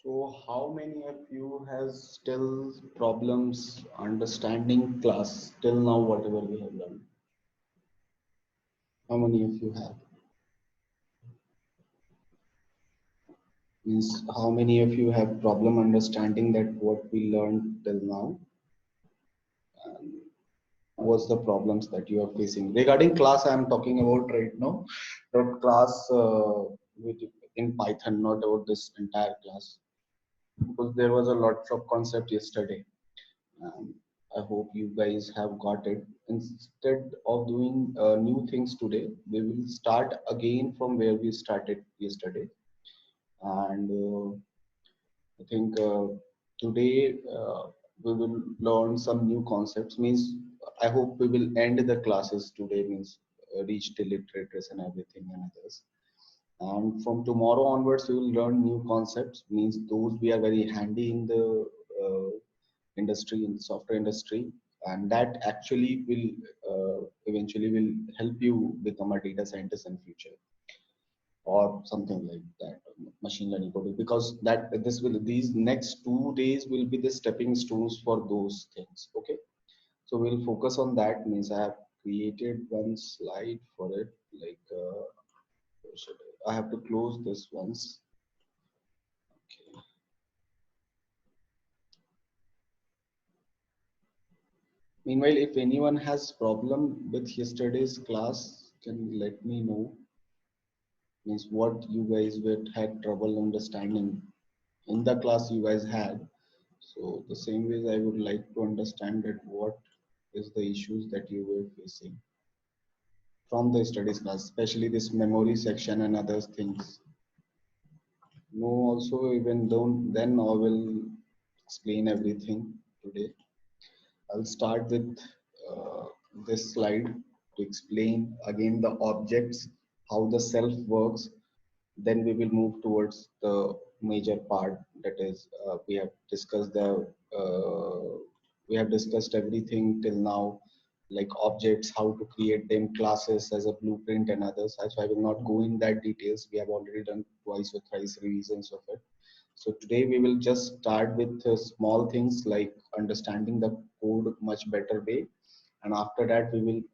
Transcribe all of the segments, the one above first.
So how many of you has still problems understanding class till now, whatever we have learned? How many of you have? Means how many of you have problem understanding that what we learned till now? And what's the problems that you are facing? Regarding class, I am talking about right now. That class with in Python, not about this entire class. Because there was a lot of concept yesterday. Um, I hope you guys have got it. Instead of doing new things today, we will start again from where we started yesterday. And I think today we will learn some new concepts. Means I hope we will end the classes today. Means reach till literatures and everything and others. And from tomorrow onwards, we will learn new concepts. Means those we are very handy in the industry, in the software industry, and that actually will eventually will help you become a data scientist in future or something like that, machine learning coding, because that this will these next 2 days will be the stepping stones for those things. Okay, so we'll focus on that. Means I have created one slide for it, like I have to close this once. Okay. Meanwhile, if anyone has problem with yesterday's class, can let me know. Means what you guys were had trouble understanding in the class you guys had. So the same ways I would like to understand that what is the issues that you were facing from the studies class, especially this memory section and other things. No, also even though then I will explain everything today. I'll start with uh, this slide to explain again the objects, how the self works. Then we will move towards the major part, that is we have discussed the we have discussed everything till now, like objects, how to create them, classes as a blueprint and others. So I will not go in that details. We have already done twice or thrice revisions of it. So today we will just start with small things like understanding the code much better way, and after that we will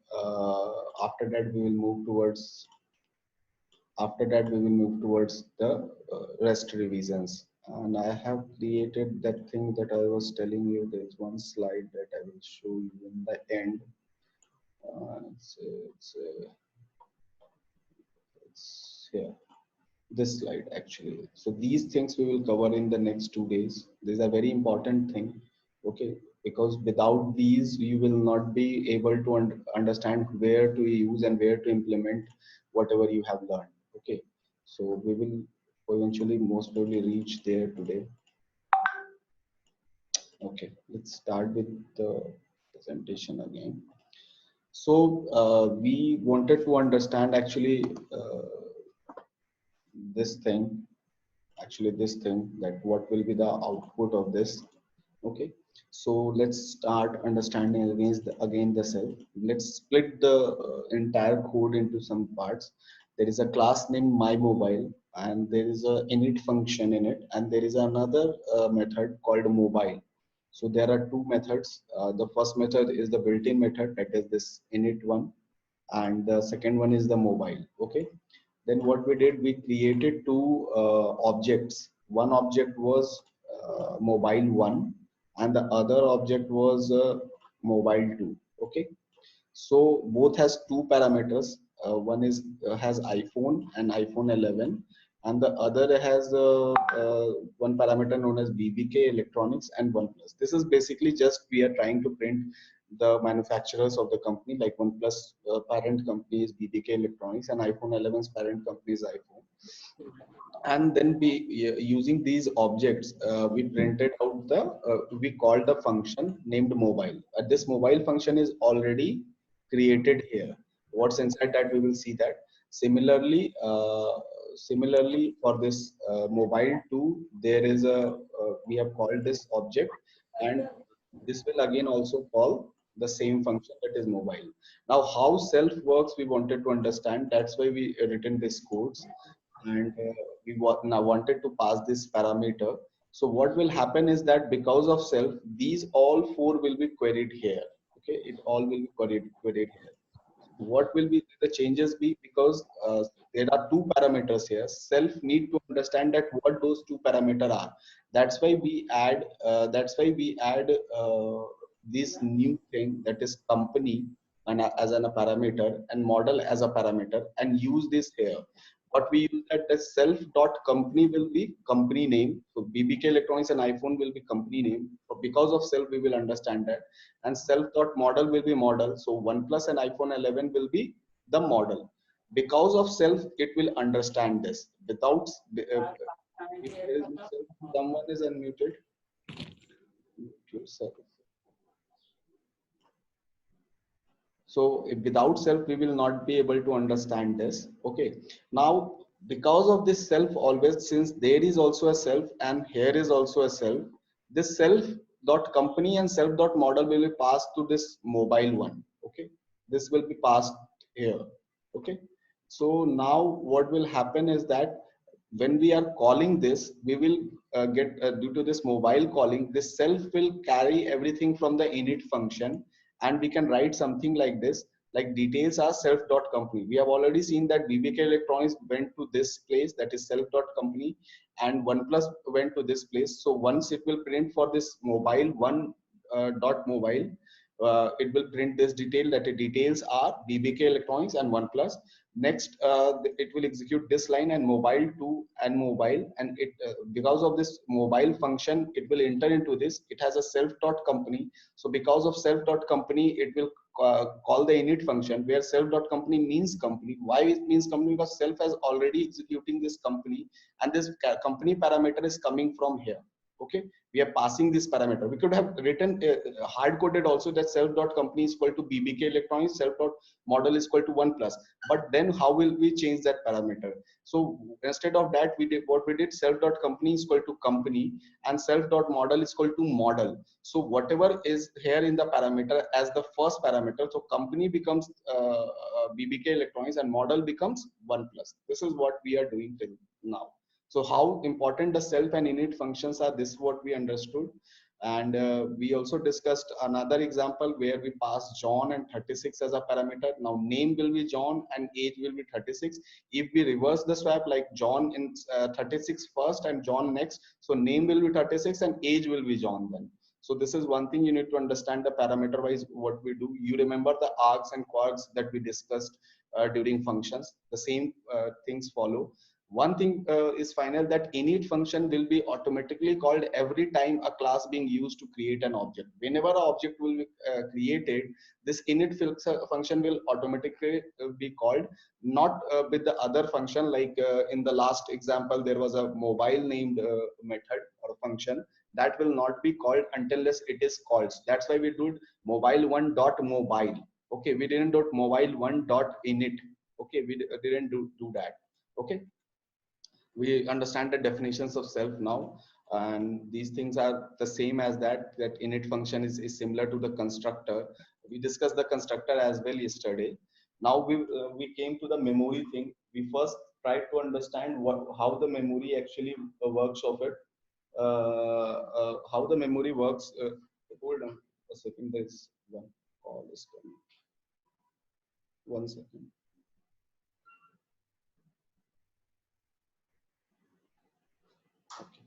move towards the rest revisions. And I have created that thing that I was telling you. There's one slide that I will show you in the end. Uh, it's, it's, uh, it's here. This slide actually. So these things we will cover in the next 2 days. This is a very important thing. Okay, because without these you will not be able to understand where to use and where to implement whatever you have learned. Okay, so we will eventually most probably reach there today. Okay, let's start with the presentation again. So we wanted to understand actually this thing this thing, that what will be the output of this. Okay, so let's start understanding again the self. Let's split the entire code into some parts. There is a class named mymobile, and there is a init function in it, and there is another method called mobile. So there are two methods. The first method is the built-in method, that is this init one, and the second one is the mobile. Okay, then what we did, we created two objects. One object was mobile 1, and the other object was mobile 2. Okay, so both has two parameters. One is has iPhone and iPhone 11, and the other has one parameter known as BBK Electronics and OnePlus. This is basically just we are trying to print the manufacturers of the company. Like OnePlus parent company is BBK Electronics, and iPhone 11's parent company is iPhone. And then we using these objects, we printed out the we called the function named mobile. This mobile function is already created here. What's inside that, we will see that. Similarly for this mobile 2, there is a we have called this object, and this will again also call the same function, that is mobile. Now how self works we wanted to understand. That's why we written this codes. And now wanted to pass this parameter. So what will happen is that because of self, these all four will be queried here. Okay, it all will be queried here. What will be the changes be? Because there are two parameters here. Self need to understand that what those two parameter are. That's why we add. This new thing, that is company and as a parameter, and model as a parameter, and use this here. What we use that the self dot company will be company name. So BBK Electronics and iPhone will be company name. So because of self, we will understand that. And self dot model will be model. So OnePlus and iPhone 11 will be the model. Because of self, it will understand this. Without, if there is no self, someone is unmuted. Mute yourself. So without self, we will not be able to understand this. Okay. Now, because of this self always, since there is also a self and here is also a self, this self dot company and self dot model will be passed to this mobile one. Okay. This will be passed here. Okay. So now what will happen is that when we are calling this, we will get due to this mobile calling, this self will carry everything from the init function, and we can write something like this, like details are self dot company. We have already seen that BBK Electronics went to this place, that is self dot company, and OnePlus went to this place. So once it will print for this mobile one dot mobile, it will print this detail, that the details are BBK Electronics and OnePlus. Next, it will execute this line and mobile to and mobile, and it because of this mobile function, it will enter into this. It has a self dot company. So because of self dot company, it will call the init function, where self dot company means company. Why it means company? Because self has already executing this company, and this company parameter is coming from here. Okay, we are passing this parameter. We could have written hard coded also that self dot company is equal to BBK Electronics, self dot model is equal to OnePlus. But then how will we change that parameter? So instead of that, we did what we did, self dot company is equal to company, and self dot model is equal to model. So whatever is here in the parameter as the first parameter, so company becomes BBK Electronics and model becomes OnePlus. This is what we are doing till now. So how important the self and init functions are, this is what we understood. And we also discussed another example where we pass John and 36 as a parameter. Now name will be John and age will be 36. If we reverse the swap, like John in 36 first and John next, so name will be 36 and age will be John then. So this is one thing you need to understand, the parameter wise what we do. You remember the args and quarks that we discussed during functions. The same things follow. One thing is final, that init function will be automatically called every time a class being used to create an object. Whenever an object will be created, this init function will automatically be called, not with the other function. Like in the last example, there was a mobile named method or function that will not be called unless it is called. That's why we did mobile one dot mobile. Okay, we didn't do mobile one dot init. Okay, we didn't do that. Okay, we understand the definitions of self now, and these things are the same as that init function is similar to the constructor. We discussed the constructor as well yesterday. Now we came to the memory thing. We first tried to understand how the memory actually works of it, how the memory works. Hold on a second, there's one call is coming. 1 second. Okay.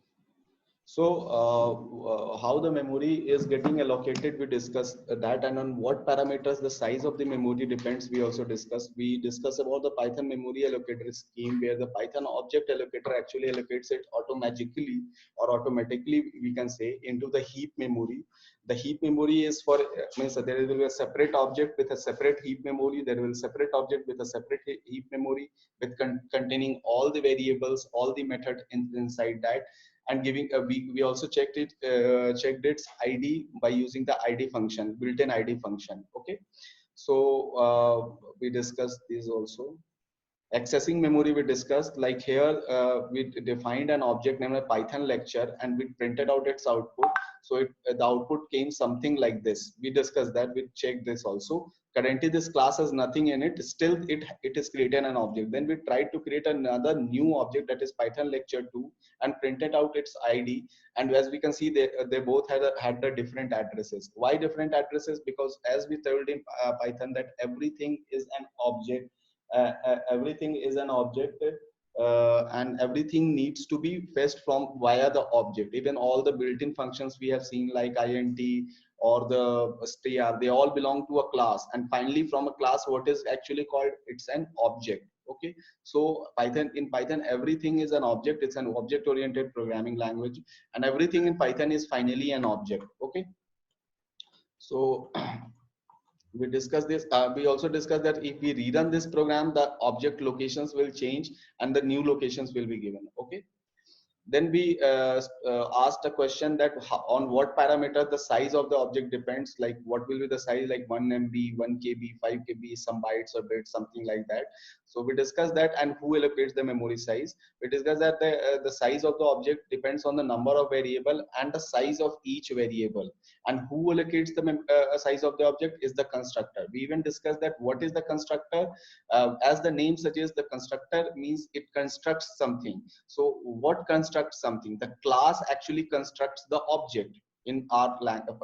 So how the memory is getting allocated, we discussed that, and on what parameters the size of the memory depends, we also discussed. We discussed about the Python memory allocator scheme, where the Python object allocator actually allocates it automatically or automatically, we can say, into the heap memory. The heap memory is for means there will be a separate object with a separate heap memory. There will be a separate object with a separate heap memory with containing all the variables, all the method inside that, and giving we also checked its id by using the id function, built-in id function. Okay, so we discussed these also. Accessing memory we discussed, like here we defined an object named a Python lecture and we printed out its output. So the output came something like this. We discussed that, we checked this also. Currently this class has nothing in it, still it is created an object. Then we tried to create another new object, that is Python lecture 2, and printed out its ID. And as we can see, they both had the different addresses. Why different addresses? Because as we told in Python that everything is an object, everything is an object, and everything needs to be fetched from via the object. Even all the built-in functions we have seen like int or the str, they all belong to a class, and finally from a class what is actually called, it's an object. Okay, so in python everything is an object. It's an object oriented programming language, and everything in python is finally an object. Okay, so we discussed this. We also discussed that if we rerun this program, the object locations will change and the new locations will be given. Okay, then we asked a question that on what parameter the size of the object depends, like what will be the size, like 1 MB, 1 KB, 5 KB, some bytes or bits, something like that. So we discussed that, and who allocates the memory size. We discussed that the size of the object depends on the number of variable and the size of each variable, and who allocates the size of the object is the constructor. We even discussed that what is the constructor. As the name suggests, the constructor means it constructs something. So what constructs something? The class actually constructs the object. In our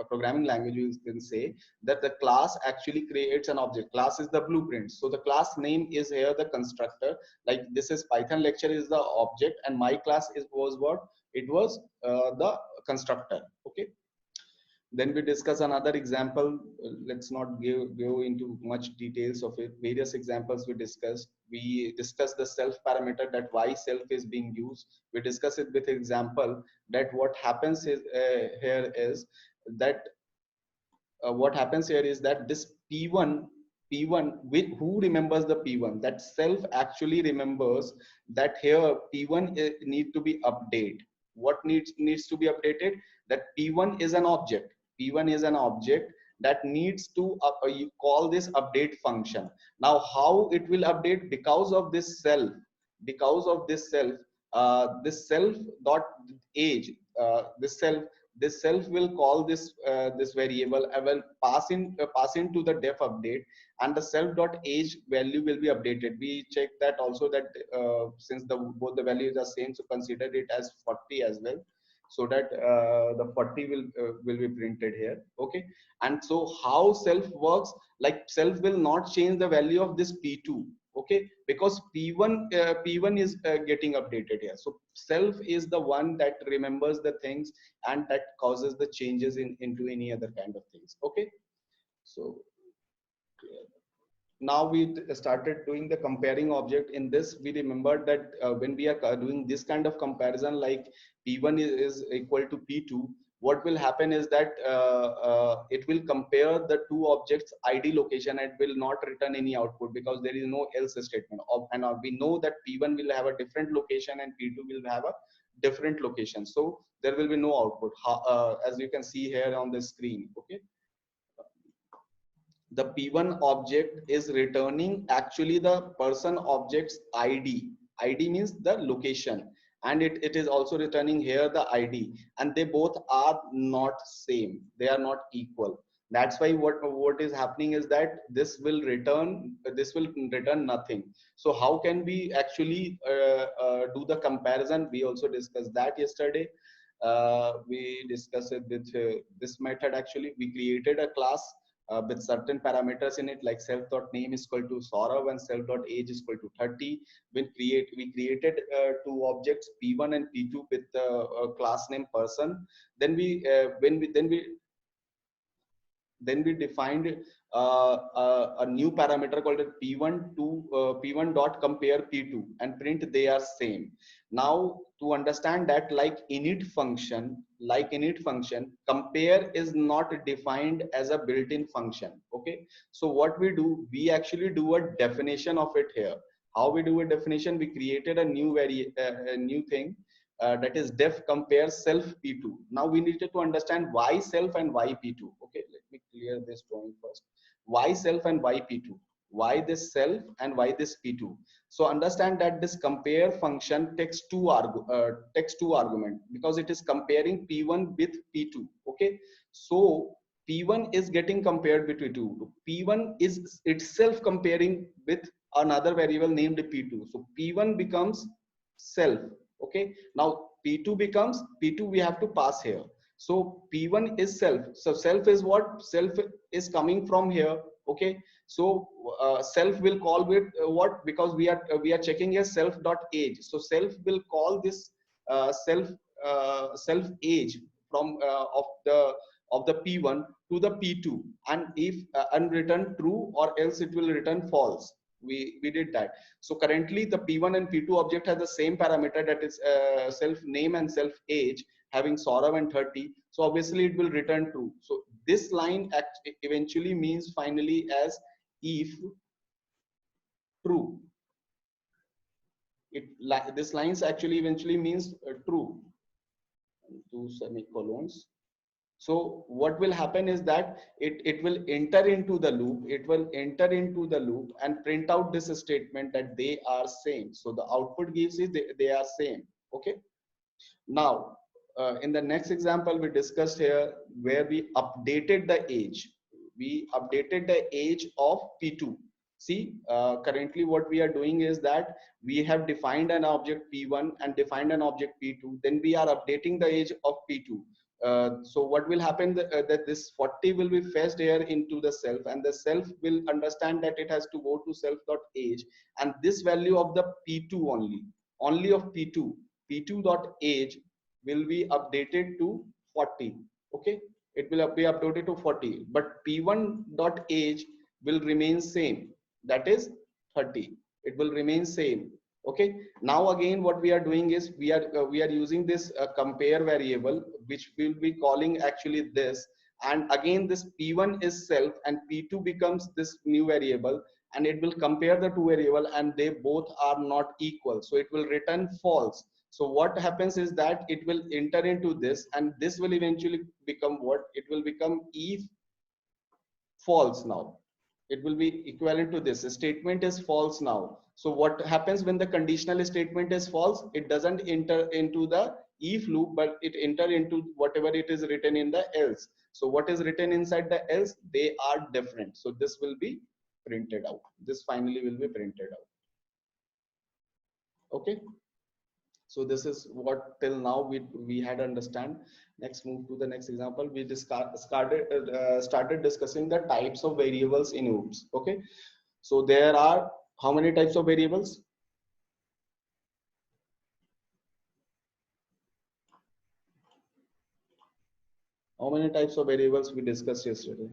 programming language, you can say that the class actually creates an object. Class is the blueprint. So the class name is here the constructor. Like this is Python lecture is the object, and my class was what? It was the constructor. Okay. Then we discuss another example. Let's not go into much details of it. Various examples we discussed. We discussed the self parameter, that why self is being used. We discuss it with example, that what happens is here is that what happens here is that this P1 with who remembers the P1, that self actually remembers that here P1 need to be updated. What needs to be updated? That P1 is an object. P1 is an object that needs to you call this update function. Now how it will update? Because of this self, this self dot age, this self will call this variable. I will pass into the def update, and the self dot age value will be updated. We check that also, that since both the values are same, so consider it as 40 as well, so that the 40 will be printed here. Okay, and so how self works, like self will not change the value of this P2. Okay, because P1 is getting updated here. So self is the one that remembers the things and that causes the changes into any other kind of things. Okay, so now we started doing the comparing object. In this we remembered that when we are doing this kind of comparison, like P1 is equal to P2, what will happen is that it will compare the two objects ID location and will not return any output, because there is no else statement. And we know that P1 will have a different location and P2 will have a different location, so there will be no output, as you can see here on the screen. Okay, the P1 object is returning actually the person object's ID. ID means the location, and it is also returning here the ID, and they both are not same. They are not equal. That's why what is happening is that this will return nothing. So how can we actually do the comparison? We also discussed that yesterday. We discussed it with this method. Actually, we created a class with certain parameters in it, like self.name is equal to Saurav and self.age is equal to 30. We created two objects, P1 and P2, with a class name person. Then we defined a new parameter called P1 dot compare P2 and print they are same. Now to understand that, like init function, compare is not defined as a built-in function. Okay, so what we do, we actually do a definition of it here. How we do a definition? We created a new thing, that is def compare self P2. Now we needed to understand why self and why P2. Okay, let me clear this drawing first. Why self and why P2? why this self and why this P2. So understand that this compare function takes two argument, because it is comparing P1 with P2. Okay, so P1 is getting compared with P2. P1 is itself comparing with another variable named P2. So P1 becomes self. Okay, now P2 becomes P2, we have to pass here. So P1 is self. So self is what? Self is coming from here. Okay, so self will call with what? Because we are checking here self dot age. So self will call this self age from of the P1 to the P2, and if and return true, or else it will return false. We did that. So currently the P1 and P2 object has the same parameter, that is self name and self age, having Saurav and 30. So obviously it will return true. So this line eventually means finally as if true. This lines actually eventually means true. Two semicolons. So what will happen is that it will enter into the loop. It will enter into the loop and print out this statement that they are same. So the output gives is they are same. Okay. Now, in the next example we discussed here, where we updated the age. We updated the age of P2. See, currently what we are doing is that we have defined an object P1 and defined an object P2. Then we are updating the age of P2. So what will happen that this 40 will be fetched here into the self, and the self will understand that it has to go to self dot age, and this value of the P2 only of P2 dot age will be updated to 40. Okay, it will be updated to 40, but P1 dot age will remain same, that is 30. It will remain same. Okay, now again what we are doing is we are using this compare variable, which will be calling actually this, and again this P1 is self and P2 becomes this new variable, and it will compare the two variable, and they both are not equal, so it will return false. So what happens is that it will enter into this, and this will eventually become what? It will become if false. Now it will be equivalent to this statement is false now. So what happens when the conditional statement is false? It doesn't enter into the if loop, but it enter into whatever it is written in the else. So what is written inside the else, they are different. So this will be printed out. This finally will be printed out. Okay, so this is what till now we had understand. Next, move to the next example. We started discussing the types of variables in OOPS. Okay, so there are how many types of variables? How many types of variables we discussed yesterday?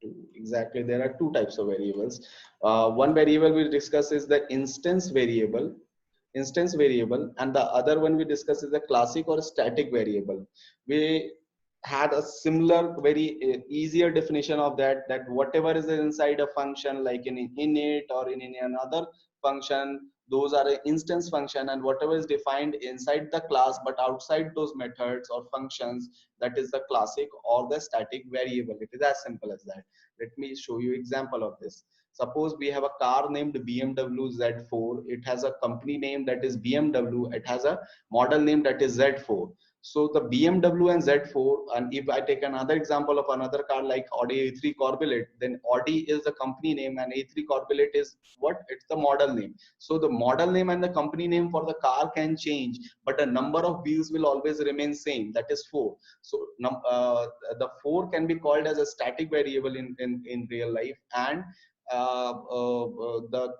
Two. Exactly, there are two types of variables. One variable we discuss is the instance variable, and the other one we discuss is the classic or static variable. We had a similar very easier definition of that whatever is inside a function, like in init or in another function, those are an instance function, and whatever is defined inside the class but outside those methods or functions, that is the classic or the static variable. It is as simple as that. Let me show you example of this. Suppose we have a car named BMW Z4. It has a company name that is BMW. It has a model name that is Z4. So the BMW and Z4, and if I take another example of another car like Audi A3 Corbelet, then Audi is the company name and A3 Corbelet is what? It's the model name. So the model name and the company name for the car can change, but the number of wheels will always remain same. That is 4. So the 4 can be called as a static variable in real life, and the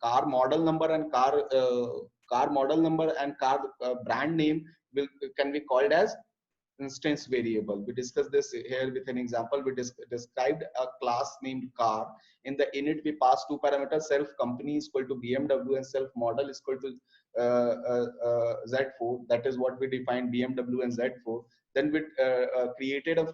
car model number and car model number and car brand name will can be called as instance variable. We discussed this here with an example. We described a class named car. In the init, we pass two parameters: self company is equal to BMW and self model is equal to Z4. That is what we defined BMW and Z4. Then we created an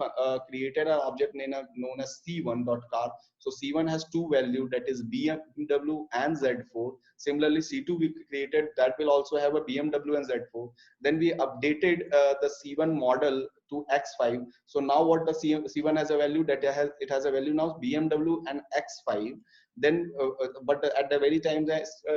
object known as C1.car. So C1 has two values, that is BMW and Z4. Similarly, C2 we created that will also have a BMW and Z4. Then we updated the C1 model to X5. So now what the C1 has a value, that it has a value now BMW and X5. then but at the very time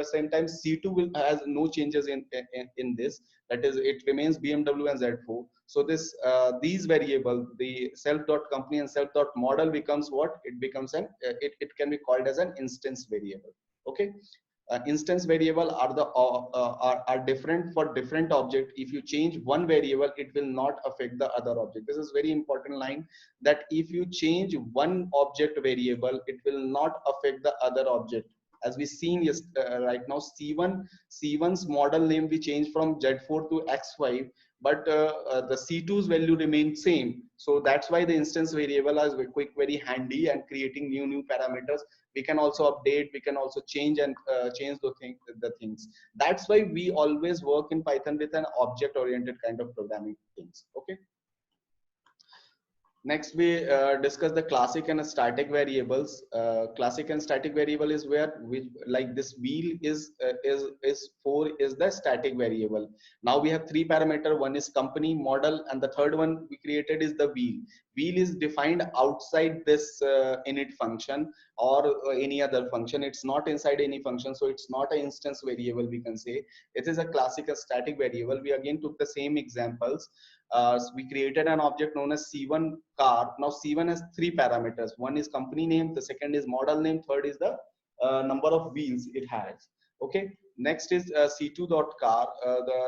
same time C2 will has no changes in this, that is it remains BMW and Z4. So this these variable, the self dot company and self dot model becomes what it becomes an it can be called as an instance variable. Okay, instance variable are the are different for different object. If you change one variable, it will not affect the other object. This is very important line, that if you change one object variable, it will not affect the other object. As we seen right now, C1's model name we changed from Z4 to X5, but the C2's value remained same. So that's why the instance variable is very quick, very handy, and creating new parameters. We can also update, we can also change and change the things. That's why we always work in Python with an object oriented kind of programming things. Okay, next we discuss the classic and static variables. Classic and static variable is where we like this wheel is 4 is the static variable. Now we have three parameter, one is company, model, and the third one we created is the wheel. Wheel is defined outside this init function or any other function. It's not inside any function, so it's not an instance variable, we can say. It is a classic and static variable. We again took the same examples. We created an object known as C1 car. Now C1 has three parameters. One is company name, the second is model name, third is the number of wheels it has. Okay, next is C2.car.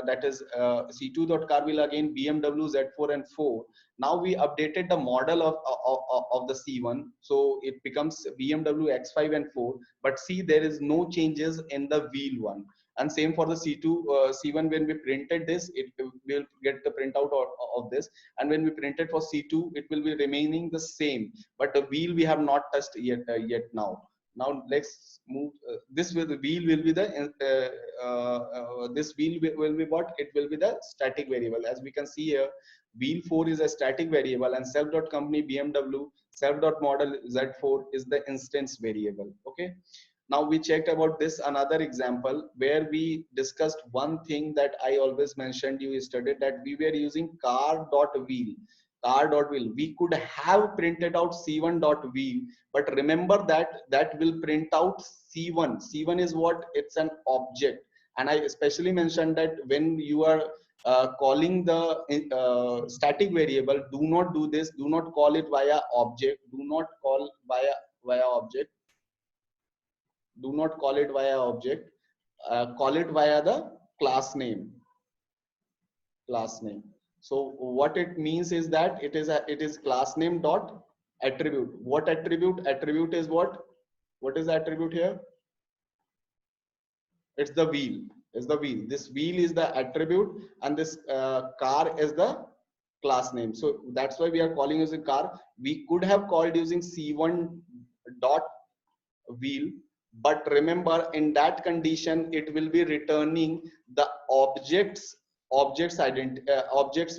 That is C2.car will again BMW, Z4 and 4. Now we updated the model of the C1, so it becomes BMW X5 and 4. But see, there is no changes in the wheel one. And same for the C2, C1, when we printed this, it will get the printout of this. And when we print it for C2, it will be remaining the same. But the wheel we have not touched yet now. Now let's move. This will the wheel will be the this wheel will be what? It will be the static variable. As we can see here, wheel 4 is a static variable, and self.company BMW, self.model Z4 is the instance variable. Okay. Now we checked about this another example where we discussed one thing that I always mentioned you studied, that we were using car.wheel. Car.wheel. We could have printed out C1.wheel, but remember that will print out C1. C1 is what? It's an object. And I especially mentioned that when you are calling the static variable, do not do this. Do not call it via object. Do not call via object. Do not call it via object. Call it via the class name. Class name. So what it means is that it is class name dot attribute. What attribute? Attribute is what? What is the attribute here? It's the wheel. It's the wheel. This wheel is the attribute, and this car is the class name. So that's why we are calling using car. We could have called using C1 dot wheel, but remember in that condition it will be returning the objects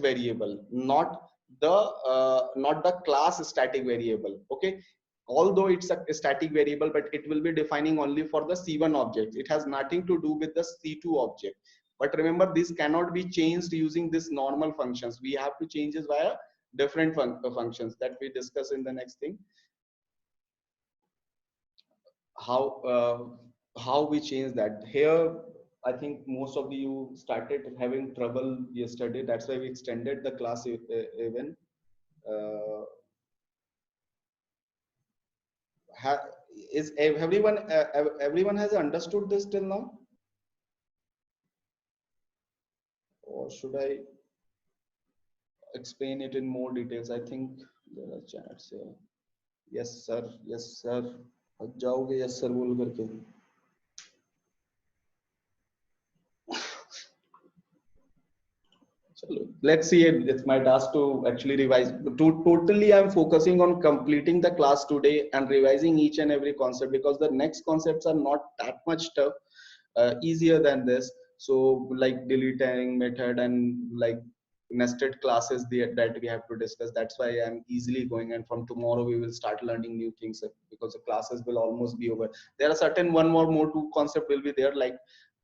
variable, not the class static variable. Okay, although it's a static variable, but it will be defining only for the C1 object. It has nothing to do with the C2 object. But remember, this cannot be changed using this normal functions. We have to change it via different functions that we discuss in the next thing. How we change that here. I think most of you started having trouble yesterday. That's why we extended the class even. Uh, is everyone has understood this till now, or should I explain it in more details? I think there are chats here. Yes sir, yes sir. जाओगे yes sir बोल करके. Let's see it. It's my task to actually revise. Totally, I'm focusing on completing the class today and revising each and every concept, because the next concepts are not that much tough, easier than this. So like deleting method and like nested classes that we have to discuss. That's why I'm easily going. And from tomorrow we will start learning new things, because the classes will almost be over. There are certain one more two concept will be there, like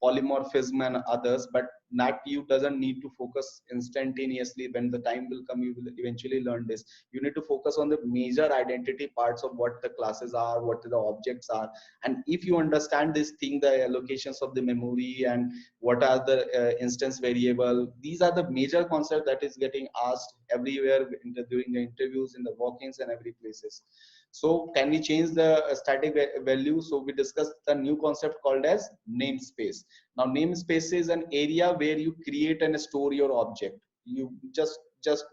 polymorphism and others, but that you doesn't need to focus instantaneously. When the time will come, you will eventually learn this. You need to focus on the major identity parts of what the classes are, what the objects are. And if you understand this thing, the allocations of the memory and what are the instance variable, these are the major concept that is getting asked everywhere during the interviews, in the walk-ins and every places. So can we change the static value? So we discussed the new concept called as namespace. Now namespace is an area where you create and store your object. You just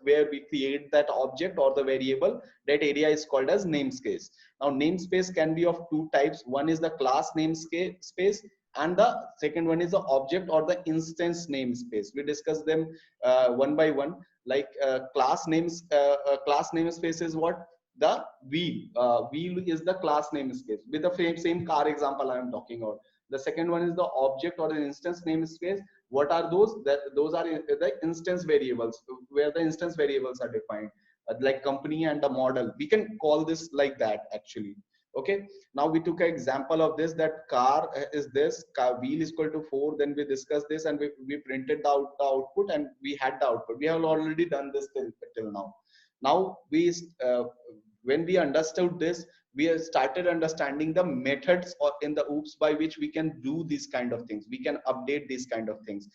where we create that object or the variable, that area is called as namespace. Now namespace can be of two types. One is the class namespace, and the second one is the object or the instance namespace. We discuss them one by one. Like class namespace is what? The wheel. Wheel is the class namespace. With the same car example I am talking about. The second one is the object or the instance namespace. What are those? Those are the instance variables, where the instance variables are defined, like company and the model. We can call this like that actually. Okay. Now we took an example of this, that car is this, car wheel is equal to 4. Then we discussed this and we printed the output, and we had the output. We have already done this till now. Now when we understood this, we have started understanding the methods or in the OOPS by which we can do these kind of things. We can update these kind of things.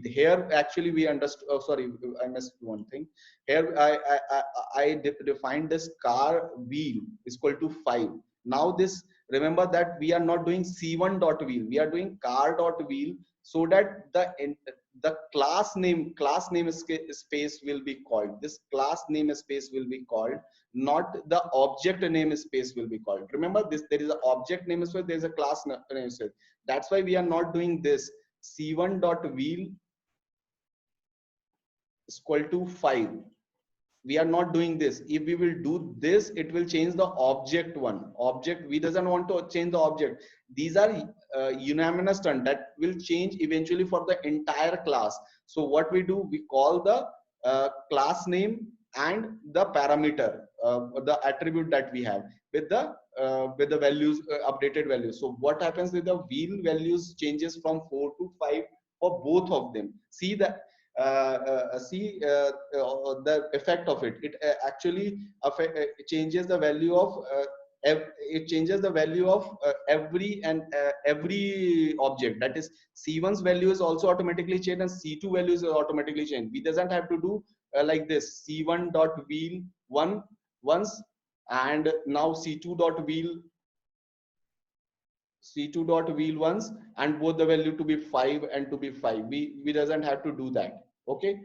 Here actually we understood. Oh, sorry, I missed one thing. Here I defined this car wheel is equal to 5. Now this, remember that we are not doing C1 dot wheel. We are doing car dot wheel, so that the class name space will be called. This class name space will be called, not the object namespace will be called. Remember this, there is an object namespace, there is a class namespace. That's why we are not doing this C1 dot wheel is equal to 5. We are not doing this. If we will do this, it will change the object one. Object, we doesn't want to change the object. These are unanimous term that will change eventually for the entire class. So what we do, we call the class name and the parameter, the attribute that we have with the values, updated values. So what happens with the wheel values changes from 4 to 5 for both of them. See that. The effect of it. It actually changes the value of it changes the value of every object. That is, C1's value is also automatically changed, and C2 values are automatically changed. We doesn't have to do like this C1 dot wheel 1 once, and now C2 dot wheel once, and both the value to be 5 and to be 5. We doesn't have to do that. Okay.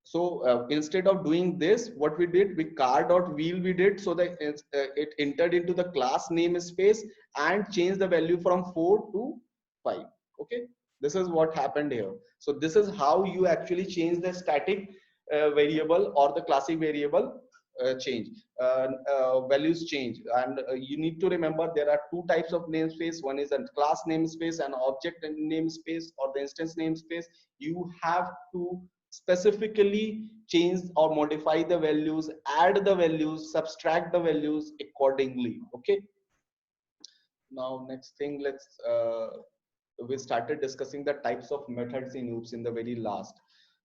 So instead of doing this, what we did, we car dot wheel we did, so that it entered into the class namespace and changed the value from 4 to 5. Okay. This is what happened here. So this is how you actually change the static variable or the classic variable values change. And you need to remember there are two types of namespace. One is a class namespace and object namespace, or the instance namespace. You have to specifically change or modify the values, add the values, subtract the values accordingly. Okay. Now next thing, let's we started discussing the types of methods in OOPS in the very last.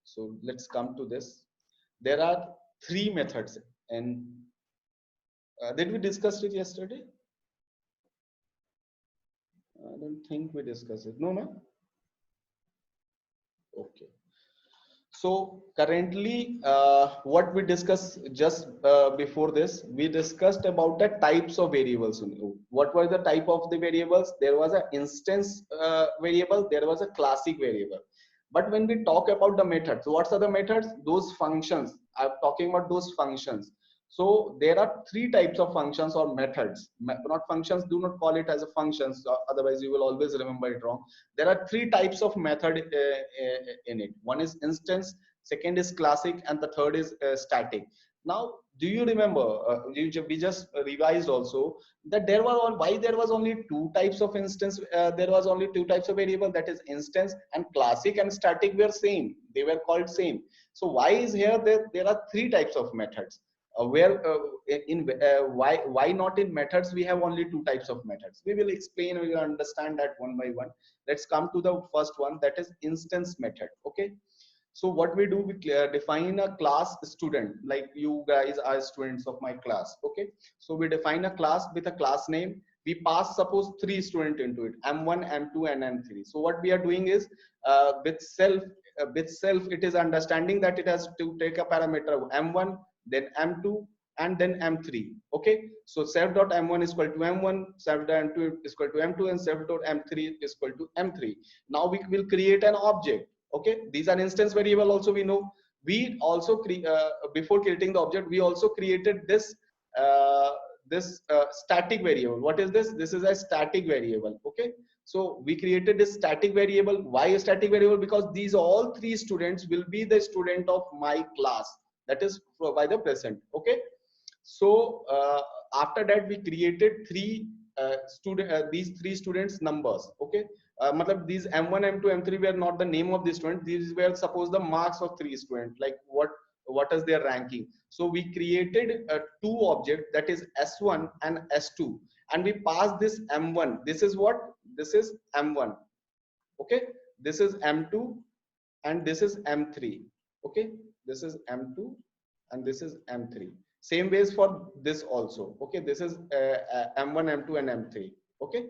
So let's come to this. There are 3 methods, and did we discuss it yesterday? I don't think we discussed it. No. Okay. So currently, what we discussed just before this, we discussed about the types of variables. What were the type of the variables? There was an instance variable, there was a classic variable. But when we talk about the methods, what are the methods? Those functions. I'm talking about those functions. So there are 3 types of functions or methods. Not functions, do not call it as a functions, otherwise you will always remember it wrong. There are 3 types of method in it. One is instance, second is classic, and the third is static. Now, do you remember, we just revised also that there was only 2 types of instance, there was only 2 types of variable, that is instance, and classic and static were same. They were called same. So why is here there are 3 types of methods? where in why not in methods we have only two types of methods. We will explain, we will understand that one by one. Let's come to the first one, that is instance method. Okay, so what we do, we define a class student, like you guys are students of my class. Okay, so we define a class with a class name. We pass suppose three students into it, m1, m2 and m3. So what we are doing is with self it is understanding that it has to take a parameter of m1, then m2 and then m3. Okay, so self dot m1 is equal to m1, self dot m2 is equal to m2 and self dot m3 is equal to m3. Now we will create an object. Okay, these are instance variable. Also we know, we also before creating the object we also created this static variable. What is this? This is a static variable. Okay, so we created this static variable. Why a static variable? Because these all three students will be the student of my class, that is by the present. Okay, so after that we created these three students numbers. Okay, matlab these m1, m2, m3 were not the name of the student. These were suppose the marks of three students, like what is their ranking. So we created two objects, that is s1 and s2, and we passed this m1. This is what? This is m1. Okay, this is m2 and this is m3. Okay, this is m2 and this is m3. Same ways for this also. Okay, this is m1, m2 and m3. Okay,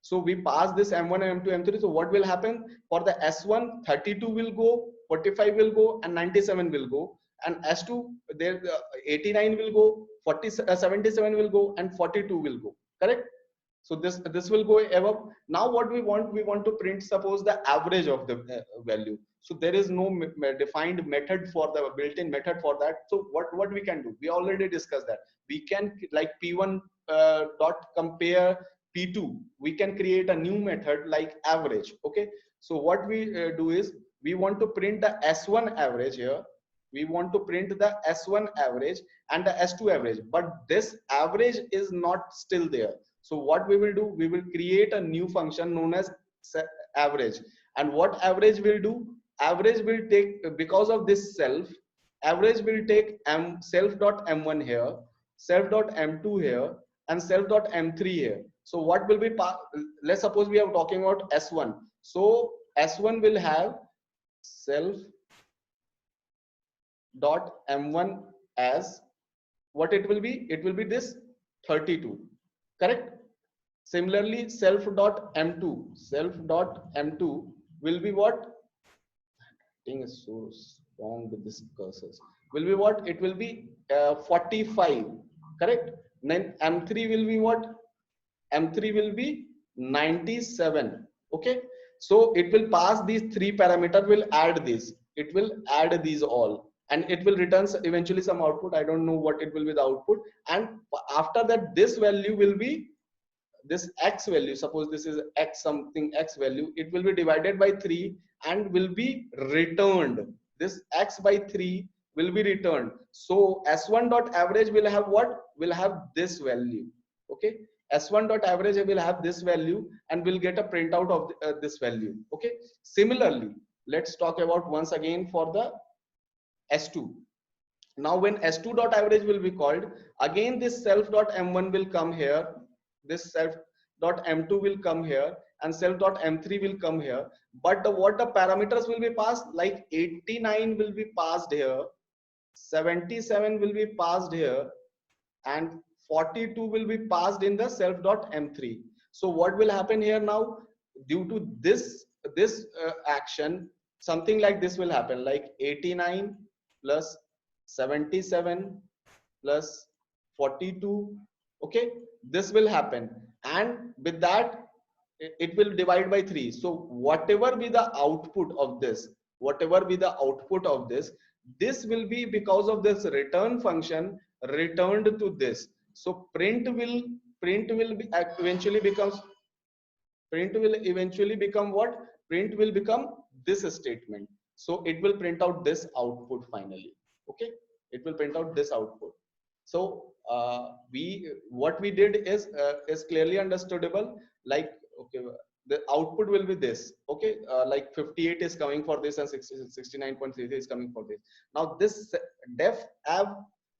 so we pass this m1, m2, m3. So what will happen for the s1? 32 will go, 45 will go and 97 will go, and s2 there 89 will go, 77 will go and 42 will go. Correct? So this will go above. Now what we want to print suppose the average of the value. So there is no defined method for the built-in method for that. So what we can do, we already discussed that we can, like p1 dot compare p2, we can create a new method like average. Okay, so what we do is we want to print the s1 average here. We want to print the s1 average and the s2 average, but this average is not still there. So what we will do, we will create a new function known as average. And what average will do, average will take, because of this self, average will take self dot m1 here, self dot m2 here and self dot m3 here. So what will be, let's suppose we are talking about s1. So s1 will have self dot m1 as what it will be? It will be this 32. Correct? Similarly, self dot m2 will be what? Thing is so wrong with this cursors. Will be what? It will be 45. Correct? Then m3 will be what? M3 will be 97. Okay, so it will pass these three parameters, will add this, it will add these all, and it will return eventually some output. I don't know what it will be the output. And after that, this value will be this x value. Suppose this is x something x value, it will be divided by 3 and will be returned. This x by 3 will be returned. So s1 dot average will have what? Will have this value. Okay, s1 dot average will have this value and will get a printout of this value. Okay, similarly, let's talk about once again for the s2. Now when s2 dot average will be called, again this self dot m1 will come here, this self dot m2 will come here, and self dot m3 will come here. But what the parameters will be passed, like 89 will be passed here, 77 will be passed here, and 42 will be passed in the self dot m3. So what will happen here now, due to this action, something like this will happen, like 89 plus 77 plus 42. Okay, this will happen, and with that it will divide by 3. So whatever be the output of this, this will be because of this return function returned to this. So print will be eventually becomes, print will eventually become what? Print will become this statement. So it will print out this output finally. Okay, it will print out this output. So what we did is clearly understandable. Like, okay, the output will be this. Okay, like 58 is coming for this and 69.33 is coming for this. Now this def app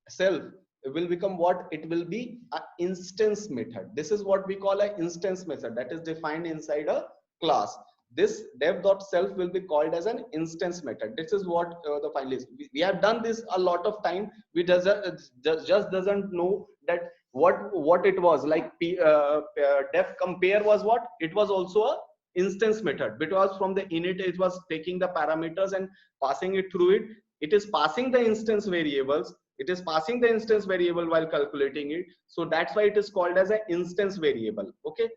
self will become what? It will be an instance method. This is what we call an instance method, that is defined inside a class. This dev.self will be called as an instance method. This is what the file is. We have done this a lot of time. We just doesn't know that what it was like. Def compare was what? It was also a instance method, because from the init it was taking the parameters and passing it through it. It is passing the instance variables. It is passing the instance variable while calculating it. So that's why it is called as an instance variable. Okay.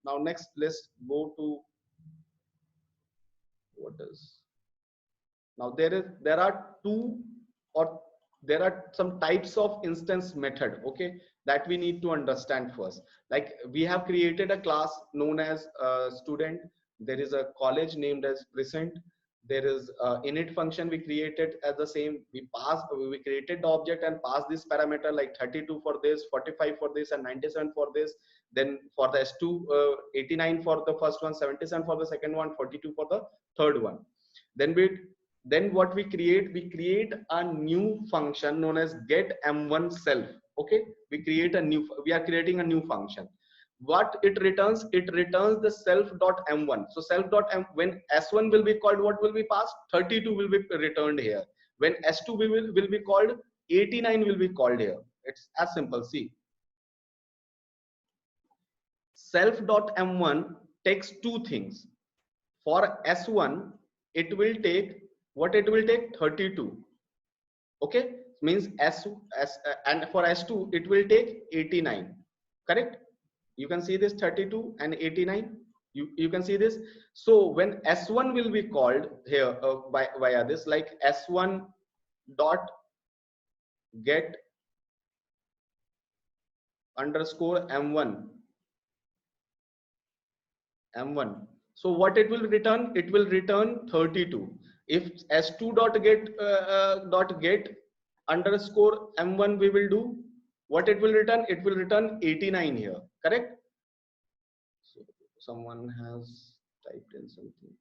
Now next, let's go to what is. Now there are two, or there are some types of instance method, okay, that we need to understand first. Like we have created a class known as student. There is a college named as present. There is init function we created as the same. We created the object and passed this parameter like 32 for this, 45 for this, and 97 for this. Then for the S2, 89 for the first one, 77 for the second one, 42 for the third one. Then what we create a new function known as get m1 self. Okay, we are creating a new function. What it returns? It returns the self.m1. So self.m, when s1 will be called, what will be passed? 32 will be returned here. When s2 will be called, 89 will be called here. It's as simple. See, self.m1 takes two things. For s1 it will take what? It will take 32. Okay, means and for s2 it will take 89. Correct? You can see this 32 and 89. You can see this. So when s1 will be called here via this, like s1 dot get underscore m1. So what it will return? It will return 32. If s2 dot get underscore m1 we will do, what it will return? It will return 89 here. Correct? So someone has typed in something.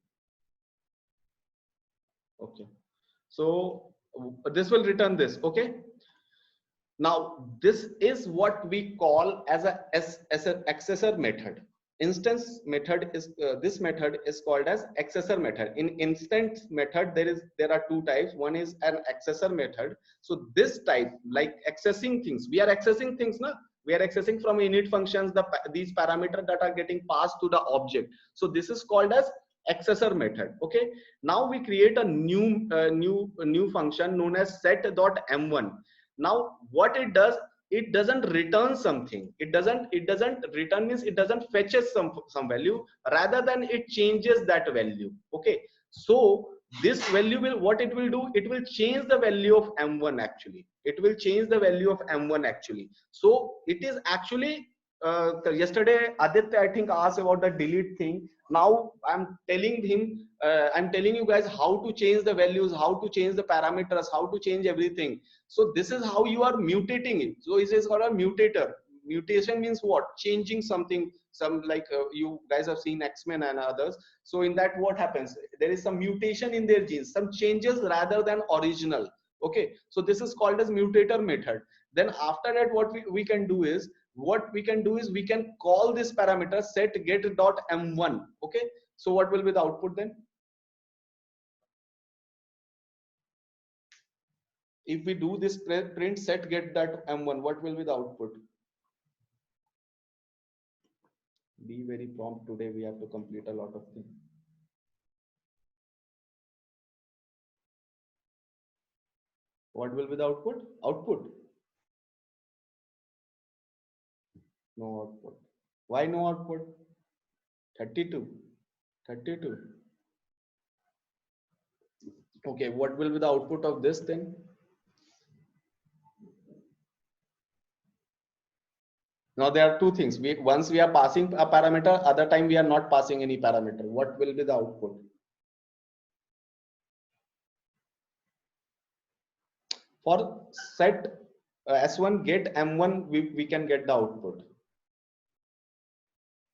Okay. So this will return this. Okay. Now this is what we call as an accessor method. Instance method is this method is called as accessor method. In instance method there are two types. One is an accessor method. So this type, like accessing things, we are accessing things now. We are accessing from init functions these parameters that are getting passed to the object. So this is called as accessor method. Okay. Now we create a new function known as set.m1. Now what it does, it doesn't return something. It doesn't return means it doesn't fetches some value, rather than it changes that value. Okay, so this value will, what it will do, it will change the value of m1 actually. It will change the value of m1 actually. So it is actually yesterday Aditya I think asked about the delete thing. Now I'm telling him, I'm telling you guys how to change the values, how to change the parameters, how to change everything. So this is how you are mutating it. So it is called a mutator. Mutation means what? Changing something. Some like you guys have seen X-Men and others. So in that what happens? There is some mutation in their genes, some changes rather than original. Okay, so this is called as mutator method. Then after that what we can do is, we can call this parameter set get dot m1. Okay, so what will be the output then? If we do this print set get that m1, what will be the output? Be very prompt today. We have to complete a lot of things. What will be the output? No output. Why no output? 32. Okay, what will be the output of this thing? Now there are two things. Once we are passing a parameter, other time we are not passing any parameter. What will be the output? For set s1 get m1, we can get the output.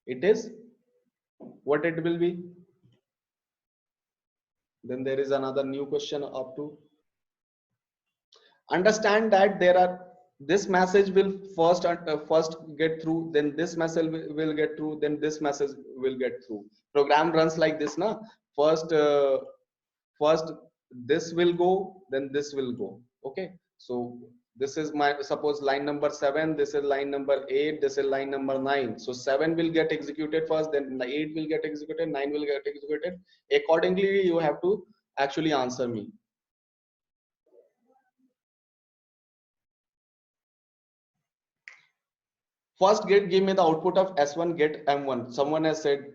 It is what it will be. Then there is another new question up to understand that there are this message will first get through, then this message will get through, then this message will get through. Program runs like this, na? First this will go, then this will go. Okay, so this is my, suppose line number 7, this is line number 8, this is line number 9. So 7 will get executed first, then 8 will get executed, 9 will get executed. Accordingly you have to actually answer me. First get, give me the output of S1 get M1. Someone has said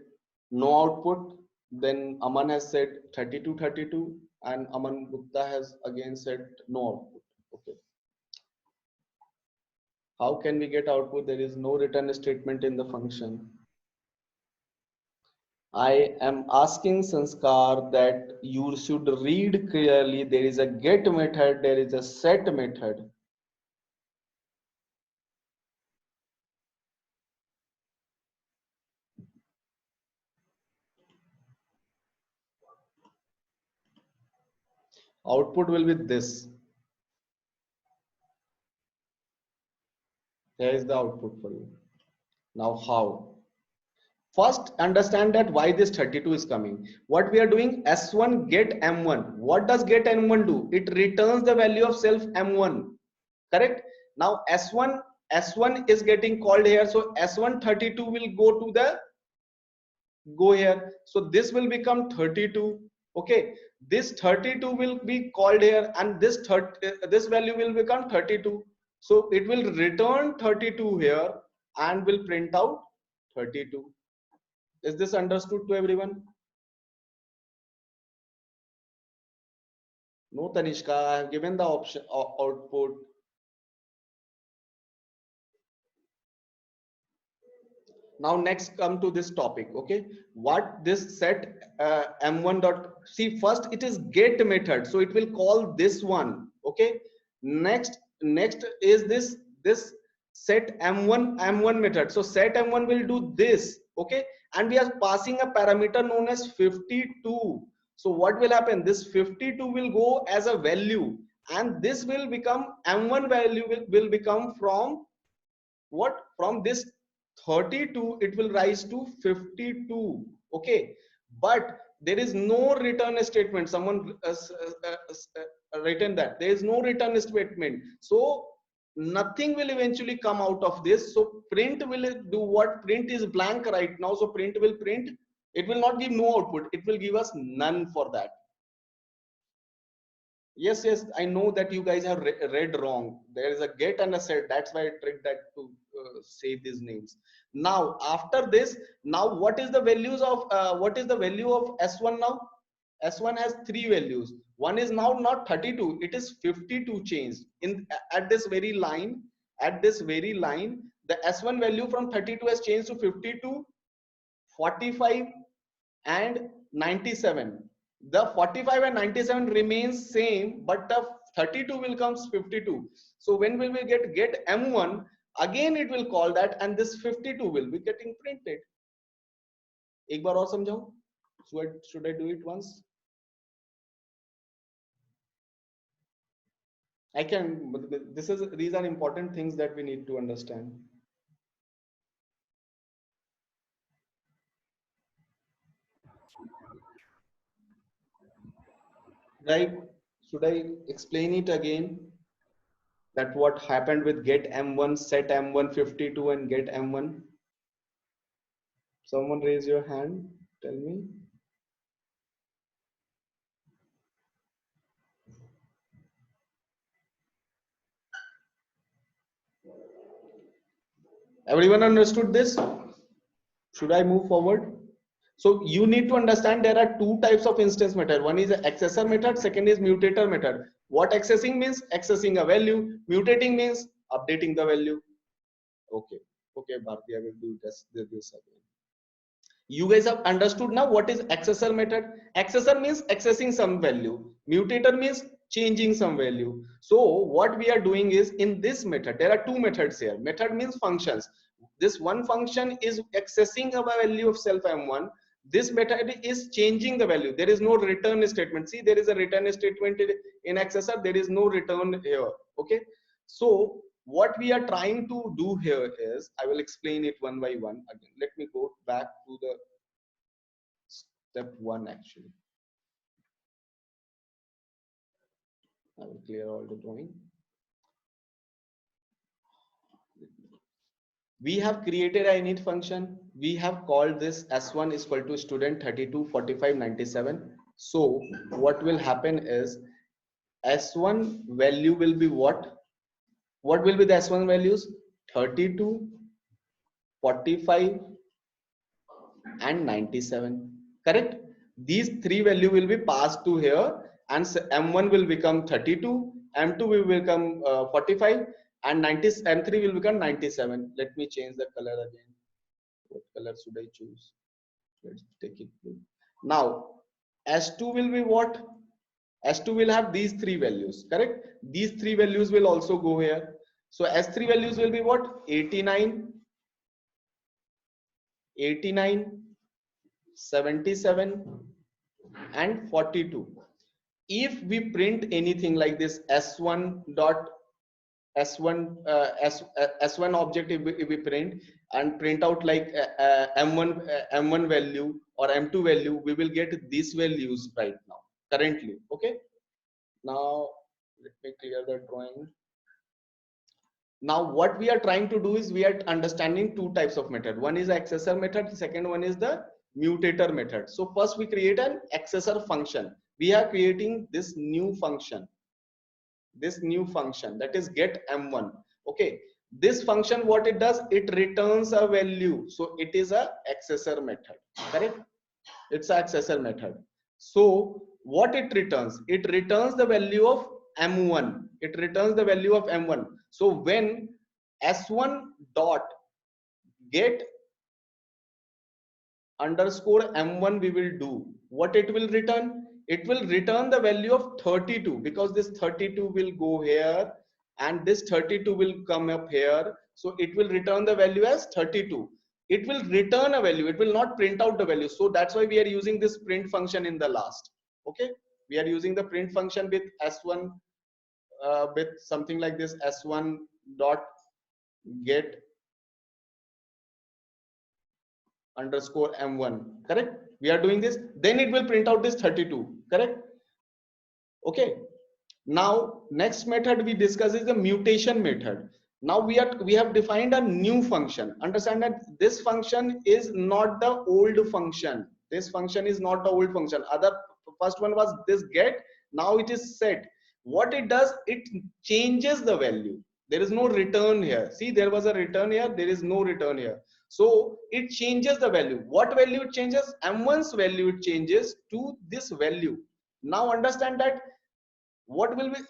no output. Then Aman has said 32, 32, and Aman Gupta has again said no output. Okay. How can we get output? There is no return statement in the function. I am asking Sanskar that you should read clearly. There is a get method, there is a set method. Output will be this. Here is the output for you. Now how? First understand that why this 32 is coming. What we are doing, S1 get M1. What does get M1 do? It returns the value of self M1. Correct? Now S1 is getting called here. So S1 32 will go here. So this will become 32. Okay. This 32 will be called here, and this value will become 32. So it will return 32 here and will print out 32. Is this understood to everyone? No, Tanishka, I have given the option output. Now next come to this topic. Okay, what this set m1 dot, see, first it is get method, so it will call this one. Okay, next is this set m1 method. So set m1 will do this. Okay, and we are passing a parameter known as 52. So what will happen, this 52 will go as a value, and this will become m1 value will become from what, from this 32 it will rise to 52. Okay, but there is no return statement. Someone written that there is no return statement, so nothing will eventually come out of this. So print will do what? Print is blank right now, so print will print, it will not give no output, it will give us none for that. Yes, I know that you guys have read wrong. There is a get and a set. That's why I tried that to save these names. Now, after this, now what is the values of what is the value of S1 now? S1 has three values. One is now not 32, it is 52 changed in at this very line. At this very line, the S1 value from 32 has changed to 52, 45, and 97. The 45 and 97 remains same, but the 32 will comes 52. So when we will get M1, again it will call that, and this 52 will be getting printed. एक बार और समझाऊं? Should I do it once? I can, but these are important things that we need to understand. Right? Should I explain it again? That what happened with get M1, set M1, 52, and get M1? Someone raise your hand, tell me. Everyone understood this? Should I move forward? So you need to understand there are two types of instance method. One is accessor method, second is mutator method. What accessing means? Accessing a value. Mutating means updating the value. Okay, Bharti, I will do this again. You guys have understood now what is accessor method? Accessor means accessing some value. Mutator means changing some value. So what we are doing is, in this method, there are two methods here. Method means functions. This one function is accessing a value of self m1. This method is changing the value. There is no return statement. See, there is a return statement in accessor. There is no return here. Okay. So what we are trying to do here is, I will explain it one by one again. Let me go back to the step one actually. I will clear all the drawing. We have created a init function. We have called this s1 is equal to student 32 45 97. So what will happen is s1 value will be what? What will be the s1 values? 32, 45 and 97. Correct? These three value will be passed to here, and m1 will become 32, m2 will become 45, and m3 will become 97. Let me change the color again. What color should I choose? Let's take it blue. Now s2 will be what? s2 will have these three values. Correct? These three values will also go here. So s3 values will be what? 89, 89, 77 and 42. If we print anything like this s1 dot s1 s1 object, if we print and print out like m1 value or m2 value, we will get these values right now currently. Okay, now let me clear the drawing. Now what we are trying to do is, we are understanding two types of method. One is accessor method, the second one is the mutator method. So first we create an accessor function. We are creating this new function, that is get m1. Okay, this function, what it does, it returns a value. So it is a accessor method. Correct? It's an accessor method. So what it returns? It returns the value of m1. It returns the value of m1. So when s1 dot get underscore m1 we will do, what it will return? It will return the value of 32, because this 32 will go here and this 32 will come up here. So it will return the value as 32. It will return a value, it will not print out the value. So that's why we are using this print function in the last. Okay, we are using the print function with s1 with something like this, s1 dot get underscore m1. Correct? We are doing this, then it will print out this 32. Correct? Okay, now next method we discuss is the mutation method. Now we have defined a new function. Understand that this function is not the old function. This function is not the old function. Other first one was this get, now it is set. What it does, it changes the value. There is no return here. See, there was a return here, there is no return here. So it changes the value. What value it changes? m1's value it changes to this value. Now understand that what will be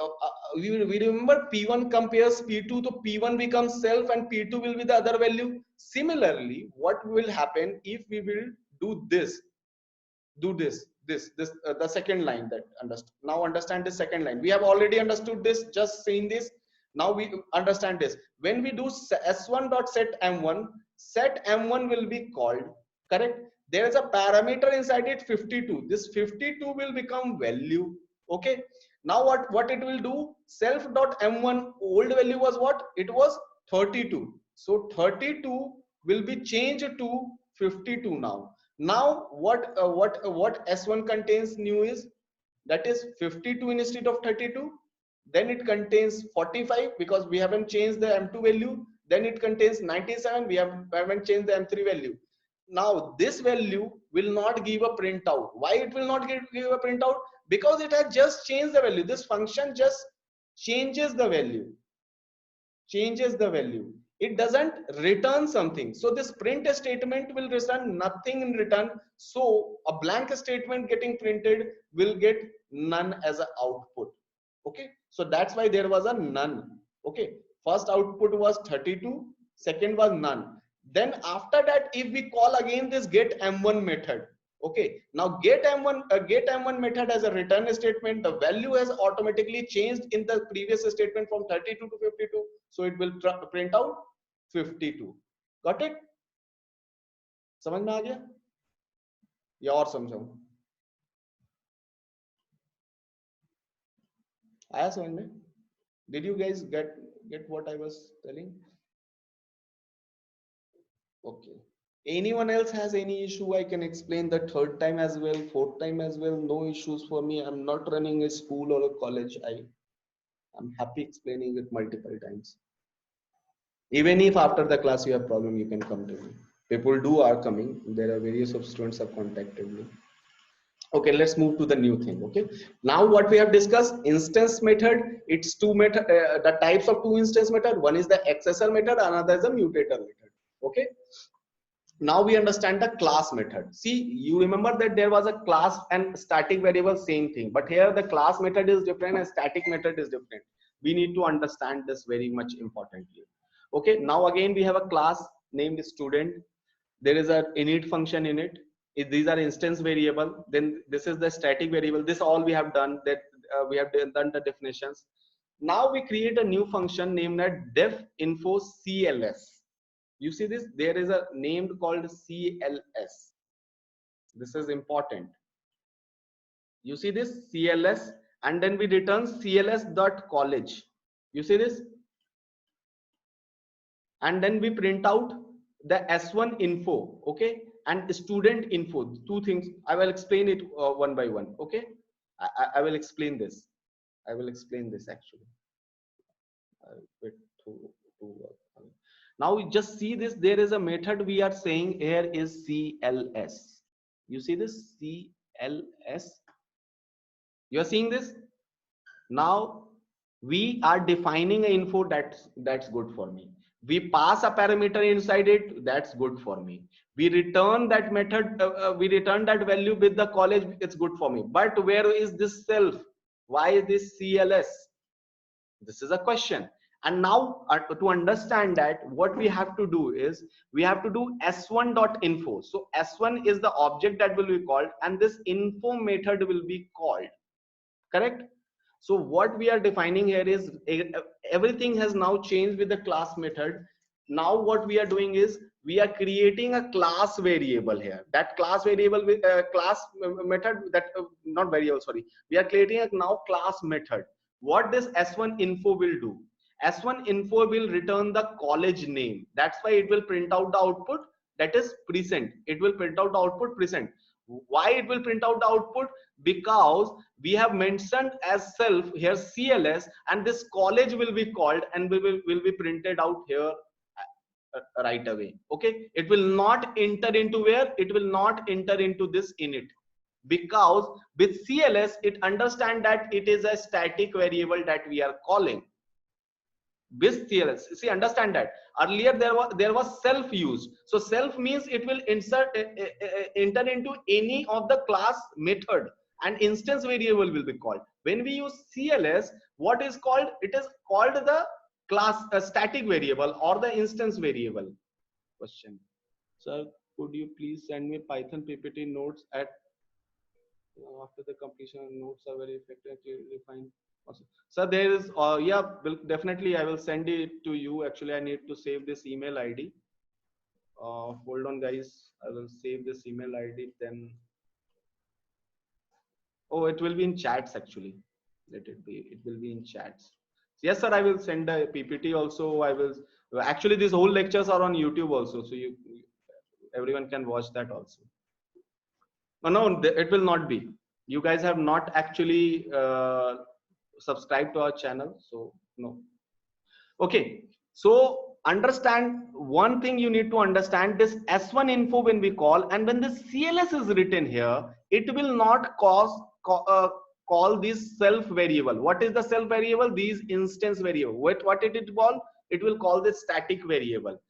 we remember p1 compares p2, so p1 becomes self and p2 will be the other value. Similarly, what will happen if we will do this, the second line, that now understand the second line. We have already understood this, just saying this. Now we understand this. When we do s1 dot set m1, set m1 will be called. Correct? There is a parameter inside it, 52. This 52 will become value. Okay, now what it will do, self dot m1 old value was what? It was 32. So 32 will be changed to 52 now. Now what s1 contains new is, that is 52 instead of 32. Then it contains 45 because we haven't changed the m2 value. Then it contains 97, we haven't changed the m3 value. Now this value will not give a printout. Why it will not give a printout? Because it has just changed the value. This function just changes the value. It doesn't return something. So this print statement will return nothing in return. So a blank statement getting printed will get none as an output. Okay, so that's why there was a none. Okay, first output was 32, second was none. Then after that, if we call again this get m1 method, okay, now get m1 method as a return statement, the value has automatically changed in the previous statement from 32 to 52. So it will print out 52. Got it? समझ में आ गया या और समझाऊं? आया समझ में? Did you guys get get what I was telling? Okay. Anyone else has any issue? I can explain the third time as well, fourth time as well. No issues for me. I'm not running a school or a college. I'm happy explaining it multiple times. Even if after the class you have problem, you can come to me. People do are coming. There are various of students have contacted me. Okay, let's move to the new thing. Okay, now what we have discussed, instance method. It's two method, the types of two instance method. One is the accessor method, another is the mutator method. Okay, now we understand the class method. See, you remember that there was a class and static variable, same thing, but here the class method is different and static method is different. We need to understand this very much importantly. Okay, now again we have a class named student. There is a init function in it. If these are instance variable, then this is the static variable. This all we have done, that we have done the definitions. Now we create a new function named def info cls. You see this, there is a named called cls. This is important. You see this cls, and then we return cls.college. You see this, and then we print out the s1 info. Okay, and student info. Two things, I will explain it one by one. Okay, I will explain this. I will explain this actually. Bit to work. Now we just see this, there is a method we are saying here is cls. You see this cls, you are seeing this. Now we are defining an info, that's good for me. We pass a parameter inside it, that's good for me. We return that method, we return that value with the college, it's good for me. But where is this self? Why is this cls? This is a question. And now to understand that, what we have to do is we have to do s1.info. So s1 is the object that will be called, and this info method will be called. Correct? So what we are defining here is everything has now changed with the class method. Now what we are doing is we are creating a class variable here. That class variable with class method, that not variable, sorry. We are creating a now class method. What this s1 info will do? S1 info will return the college name. That's why it will print out the output, that is present. It will print out the output present. Why it will print out the output? Because we have mentioned as self here cls, and this college will be called and will be printed out here right away. Okay, it will not enter into where? It will not enter into this init, because with cls it understand that it is a static variable that we are calling. With cls, see, understand that earlier there was self used. So self means it will enter into any of the class method, and instance variable will be called. When we use cls, what is called? It is called the class static variable or the instance variable. Question, sir, could you please send me python ppt notes at after the completion? Notes are very effectively refined. Awesome. So there is, yeah, definitely I will send it to you. Actually, I need to save this email ID. Hold on, guys. I will save this email ID. Then, oh, it will be in chats actually. Let it be. It will be in chats. Yes, sir. I will send a PPT also. I will. Actually, these whole lectures are on YouTube also, so everyone can watch that also. No, it will not be. You guys have not actually subscribed to our channel, so no. Okay, so understand one thing, you need to understand this S1 info when we call, and when the CLS is written here, it will not call this self variable. What is the self variable? These instance variable. What did it call? It will call this static variable.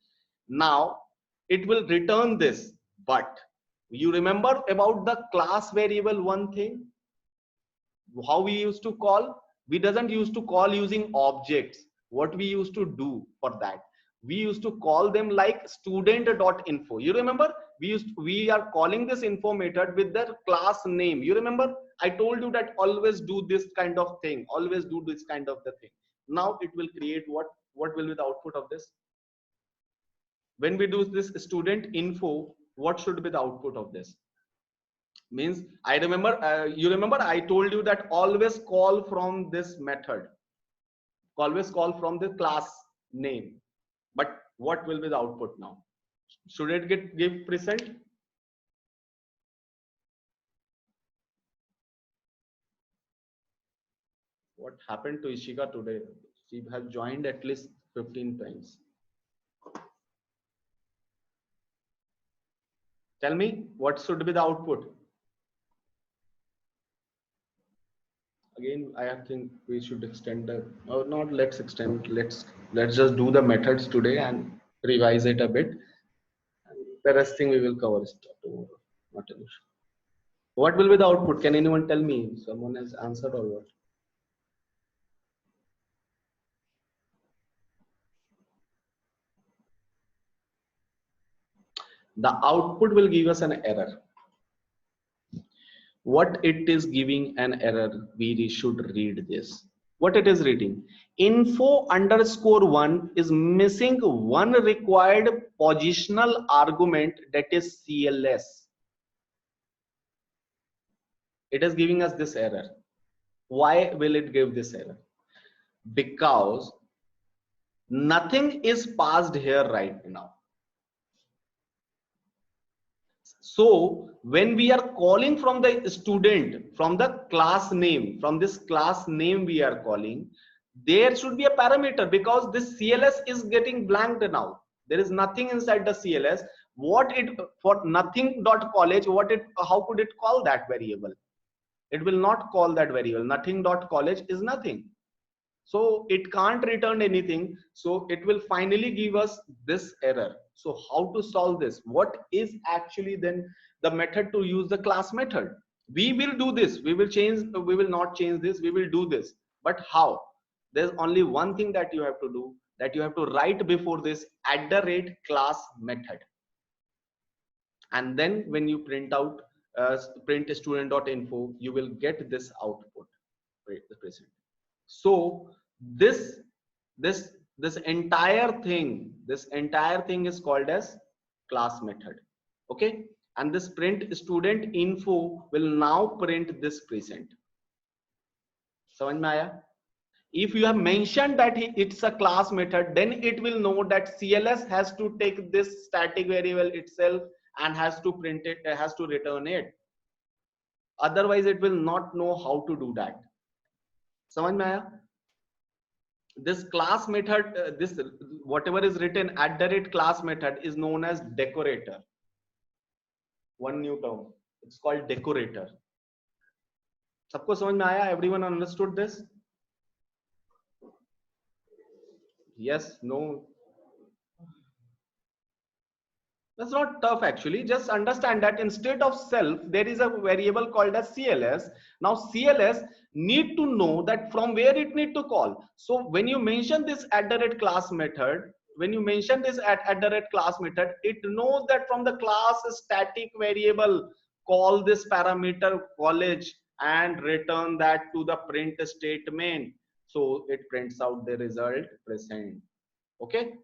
Now it will return this, but you remember about the class variable one thing, how we used to call? We doesn't used to call using objects. What we used to do for that, we used to call them like student.info. You remember, we are calling this info method with the class name. You remember, I told you that always do this kind of thing, always do this kind of the thing. Now it will create what will be the output of this? When we do this student info, what should be the output of this? Means I remember, you remember I told you that always call from this method. always call from the class name. But what will be the output now? Should it give present? What happened to Ishika today? She has joined at least 15 times. Tell me, what should be the output? Again, I think we should extend the, or not, let's extend, let's just do the methods today and revise it a bit. The rest thing we will cover tomorrow. Not an issue. What will be the output? Can anyone tell me? Someone has answered or what? The output will give us an error. What it is giving an error, we should read this. What it is reading? Info underscore one is missing one required positional argument, that is CLS. It is giving us this error. Why will it give this error? Because nothing is passed here right now. So when we are calling from the student, from the class name, from this class name we are calling, there should be a parameter, because this CLS is getting blanked now. There is nothing inside the CLS. What it, for nothing dot college, what it, how could it call that variable? It will not call that variable. Nothing dot college is nothing. So it can't return anything. So it will finally give us this error. So how to solve this? What is actually then the method to use the class method? We will do this. We will change, we will not change this. We will do this. But how? There's only one thing that you have to do, that you have to write before this @class method. And then when you print out print student.info, you will get this output, right, the present. So this entire thing is called as class method. Okay, and this print student info will now print this present. समझ में आया? If you have mentioned that it's a class method, then it will know that CLS has to take this static variable itself and has to print it, has to return it. Otherwise it will not know how to do that. समझ में आया? This class method, this whatever is written @class method is known as decorator. One new term, it's called decorator. सबको समझ में आया? Everyone understood this? Yes, no? That's not tough actually. Just understand that instead of self, there is a variable called as CLS. Now CLS need to know that from where it need to call. So when you mention this @class method, when you mention this @class method, it knows that from the class static variable, call this parameter college and return that to the print statement. So it prints out the result present. Okay.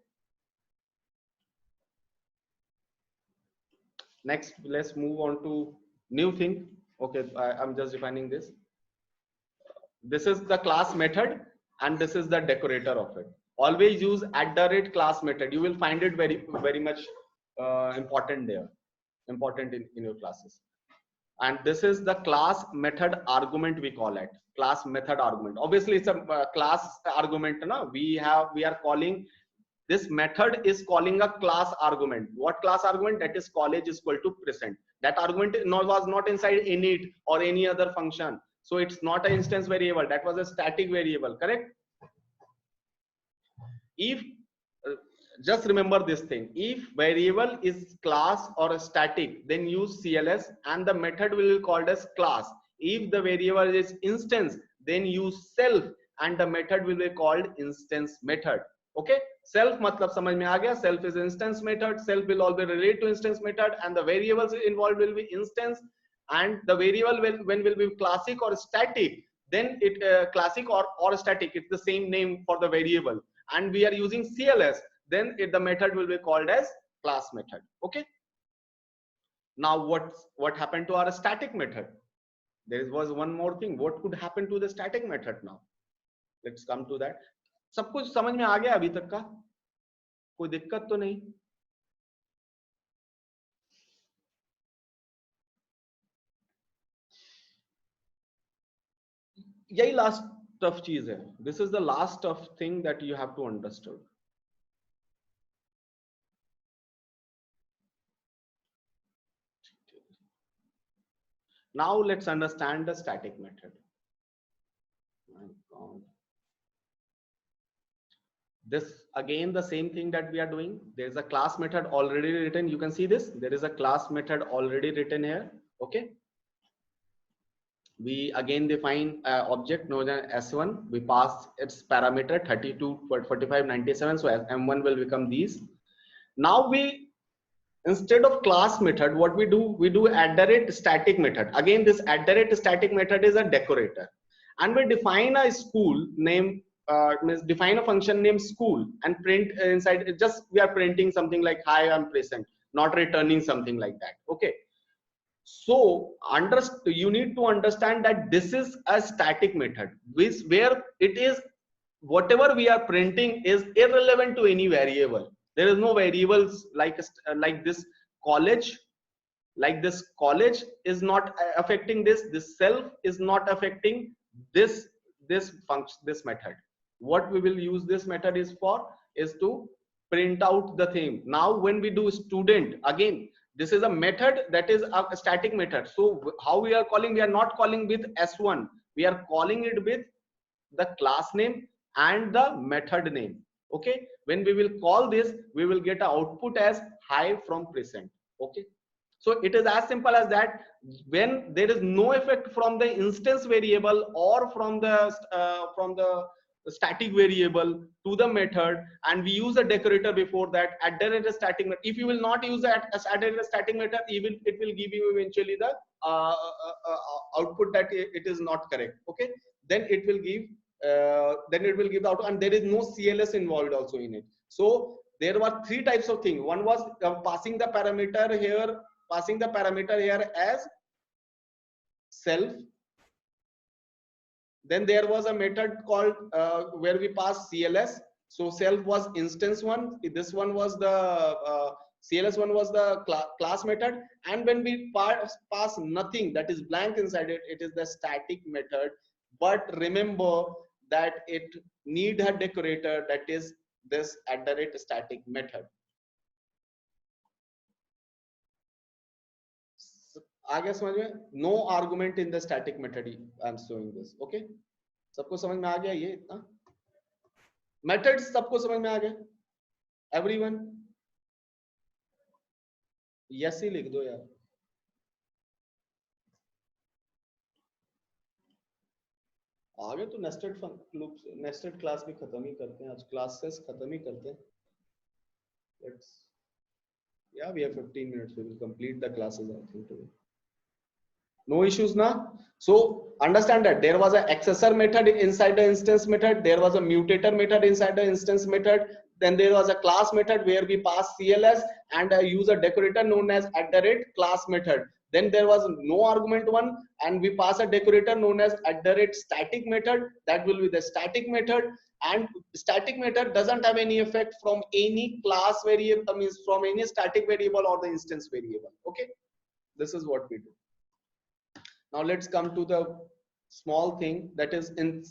Next, let's move on to new thing. Okay, I'm just defining this. This is the class method and this is the decorator of it. Always use @class method. You will find it very much important there, important in your classes. And this is the class method argument, we call it class method argument. Obviously it's a class argument. No? We are calling, this method is calling a class argument. What class argument? That is college is equal to present. That argument was not inside init or any other function. So it's not an instance variable. That was a static variable, correct? If just remember this thing, if variable is class or a static, then use CLS and the method will be called as class. If the variable is instance, then use self and the method will be called instance method. Okay, self matlab samajh mein aa gaya? Self is instance method. Self will always relate to instance method and the variables involved will be instance, and the variable will be classic or static, then it classic or static, it's the same name for the variable, and we are using CLS, then the method will be called as class method. Okay, now what happened to our static method? There was one more thing. What could happen to the static method now? Let's come to that. सब कुछ समझ में आ गया अभी तक का? कोई दिक्कत तो नहीं? यही लास्ट टफ चीज है. This is the last tough thing that you have to understand. Now let's understand the static method. My God. This again the same thing that we are doing. There is a class method already written. You can see this. There is a class method already written here. Okay. We again define object known as S1. We pass its parameter 32, 45, 97. So M1 will become these. Now we, instead of class method, what we do @static method. Again, this @static method is a decorator, and we define a school name, define a function named school, and print inside it. Just we are printing something like hi, I'm present, not returning something like that. Okay. So you need to understand that this is a static method, where it is whatever we are printing is irrelevant to any variable. There is no variables like this college. Like this college is not affecting this self is not affecting this function, this method. What we will use this method is for is to print out the thing. Now when we do student, again this is a method that is a static method. So how we are calling? We are not calling with S1, we are calling it with the class name and the method name. Okay, when we will call this, we will get an output as hi from present. Okay, so it is as simple as that. When there is no effect from the instance variable or from the static variable to the method, and we use a decorator before that @static method. If you will not use that as @static method, it will give you eventually the output that it is not correct. Okay, then it will give the output, and there is no CLS involved also in it. So there were three types of things. One was passing the parameter here as self. Then there was a method called where we pass CLS. So self was instance one. This one was the CLS one was the class method. And when we pass nothing, that is blank inside it, it is the static method. But remember that it need a decorator, that is this @static method. आगे समझ में? No argument in the static method I am showing this. Okay, सबको समझ में आ गया ये इतना? Methods सबको समझ में आ गया? एवरीवन यस ही लिख दो यार. आगे तो नेस्टेड लूप, नेस्टेड क्लास भी खत्म ही करते हैं आज. क्लासेस खत्म ही करते हैं. Let's we have 15 minutes. We will complete the classes I think today. No issues now. So understand that there was an accessor method inside the instance method, there was a mutator method inside the instance method, then there was a class method where we pass CLS and use a decorator known as @class method. Then there was no argument one, and we pass a decorator known as @static method. That will be the static method. And static method doesn't have any effect from any class variable, means from any static variable or the instance variable. Okay, this is what we do. Now let's come to the small thing, that is in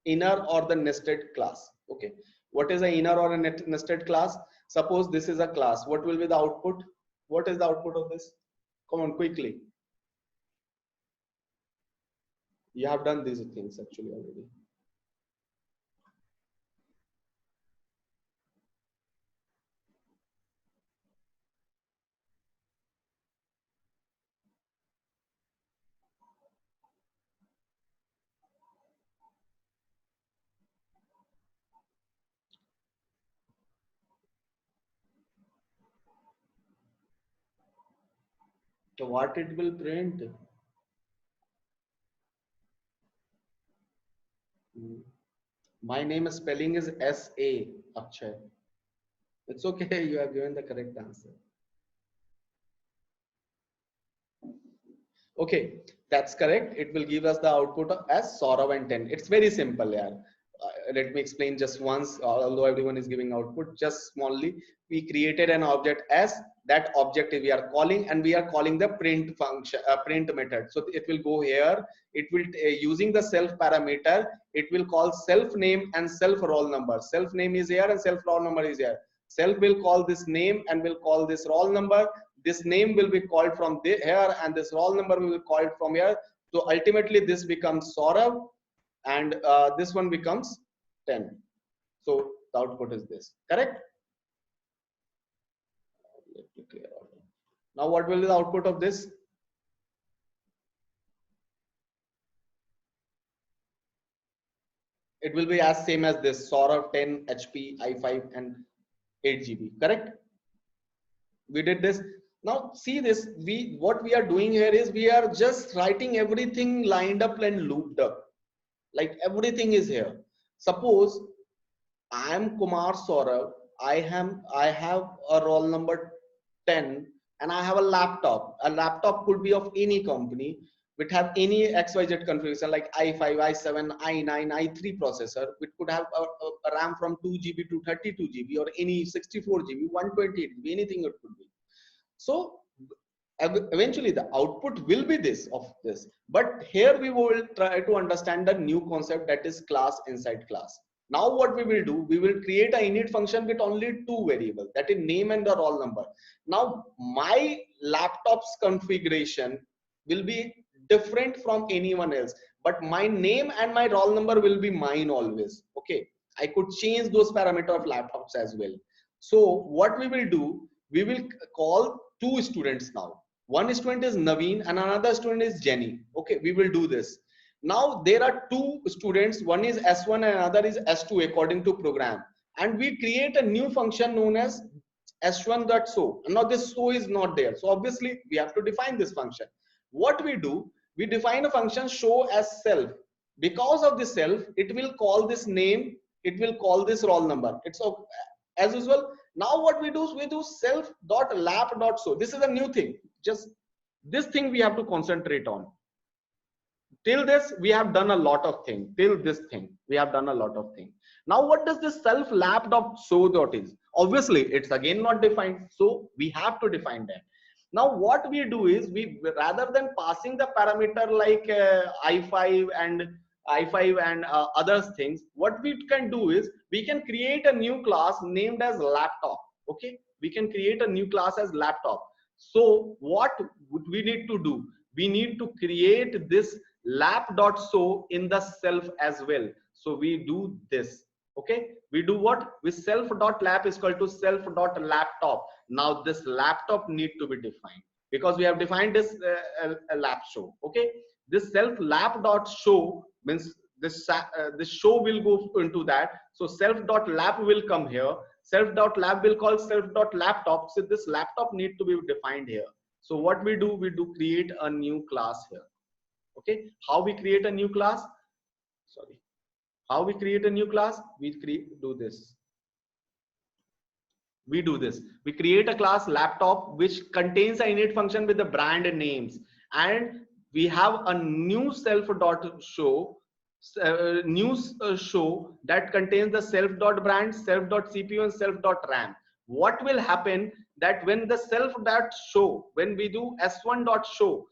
inner or the nested class. Okay, what is an inner or a nested class? Suppose this is a class. What will be the output? What is the output of this? Come on, quickly. You have done these things actually already. So what it will print? My name spelling is SA Akshay. It's okay, you have given the correct answer. Okay, that's correct. It will give us the output as Saurav and 10. It's very simple, yeah. let me explain just once, although everyone is giving output, just smallly. We created an object as that object we are calling, and we are calling the print function, print method. So it will go here. It will using the self parameter. It will call self name and self roll number. Self name is here and self roll number is here. Self will call this name and will call this roll number. This name will be called from here, and this roll number will be called from here. So ultimately, this becomes Saurav, and this one becomes 10. So the output is this, correct? Let me clear out. Now what will be the output of this? It will be as same as this, Saurav 10 HP i5 and 8 GB, correct? We did this. Now see this, what we are doing here is we are just writing everything lined up and looped up. Like everything is here. Suppose I am Kumar Saurav. I have a roll number 10 and I have a laptop. A laptop could be of any company, which have any XYZ configuration like i5, i7, i9, i3 processor, which could have a RAM from 2 GB to 32 GB or any 64 GB, 128 GB, anything it could be. So eventually the output will be this of this, but here we will try to understand the new concept, that is class inside class. Now what we will do, we will create a init function with only two variables, that is name and the roll number. Now my laptop's configuration will be different from anyone else, but my name and my roll number will be mine always. Okay, I could change those parameters of laptops as well. So what we will do, we will call two students now. One student is Naveen and another student is Jenny. Okay, we will do this. Now there are two students, one is S1 and another is S2 according to program. And we create a new function known as S1.show. Now this show is not there. So obviously we have to define this function. What we do, we define a function show as self. Because of the self, it will call this name, it will call this roll number. It's as usual. Now what we do is we do self.lap.show. This is a new thing. Just this thing we have to concentrate on. Till this we have done a lot of things. Till this thing we have done a lot of things. Now what does this self.lap.show is? Obviously it's again not defined, so we have to define that. Now what we do is, we rather than passing the parameter like i5 and other things, what we can do is we can create a new class named as laptop. Okay, we can create a new class as laptop. So what we need to do, we need to create this lap.show in the self as well. So we do this. Okay, we do what? We self.lap is equal to self.laptop. Now this laptop need to be defined because we have defined this lap show. Okay, this self lap.show means this show will go into that. So self.lap will come here. Self.lap will call self.laptop. So this laptop need to be defined here. So what we do create a new class here. Okay, how we create a new class? Sorry, how we create a new class? We do this. We do this. We create a class laptop which contains an init function with the brand names, and we have a new self.show. Show that contains the self.brand, self.cpu and self.ram. What will happen that when the self.show, when we do s1.show,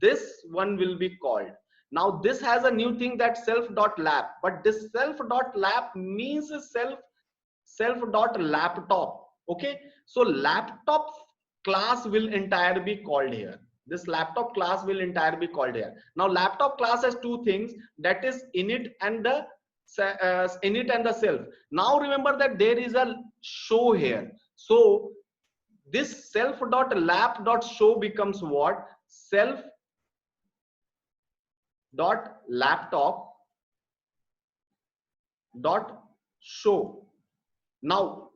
this one will be called. Now this has a new thing, that self.lap, but this self.lap means self.laptop. Okay, so laptop class will entirely be called here. This laptop class will entirely be called here. Now laptop class has two things, that is init and the self. Now remember that there is a show here. So this self.lap.show becomes what? Self.laptop.show. Now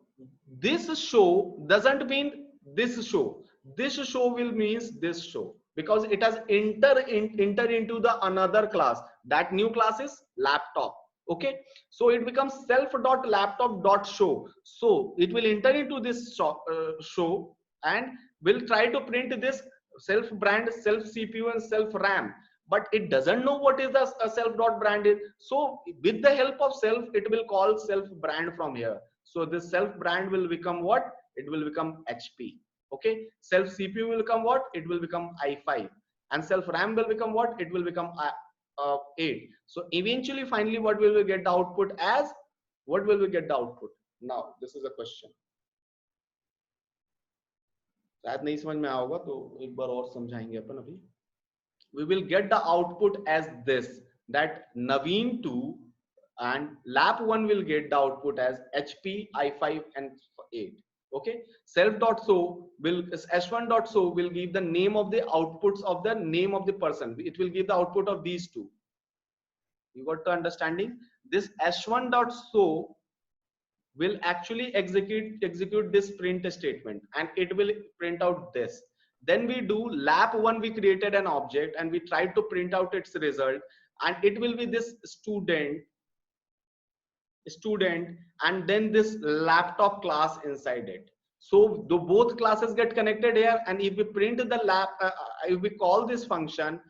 this show doesn't mean this show. This show will means this show because it has enter into the another class. That new class is laptop. Okay, so it becomes self.laptop.show. So it will enter into this show and will try to print this self brand, self CPU and self RAM. but it doesn't know what is the self dot brand is. So with the help of self, it will call self brand from here. So this self brand will become what? It will become HP. Okay, self CPU will become what? It will become i5, and self RAM will become what? It will become 8. So eventually, finally, what will we get the output as? What will we get the output? Now this is a question. शायद नहीं समझ में आया होगा, तो एक बार और समझाएंगे अपन अभी. We will get the output as this, that Naveen 2 and lap1 will get the output as HP, i5 and 8. Okay, self.so will s1.so will give the name of the outputs of the name of the person. It will give the output of these two. You got the understanding? This s1.so will actually execute this print statement, and it will print out this. Then we do lap1, we created an object and we tried to print out its result, and it will be this student, and then this laptop class inside it. So the both classes get connected here, and if we print the if we call this function,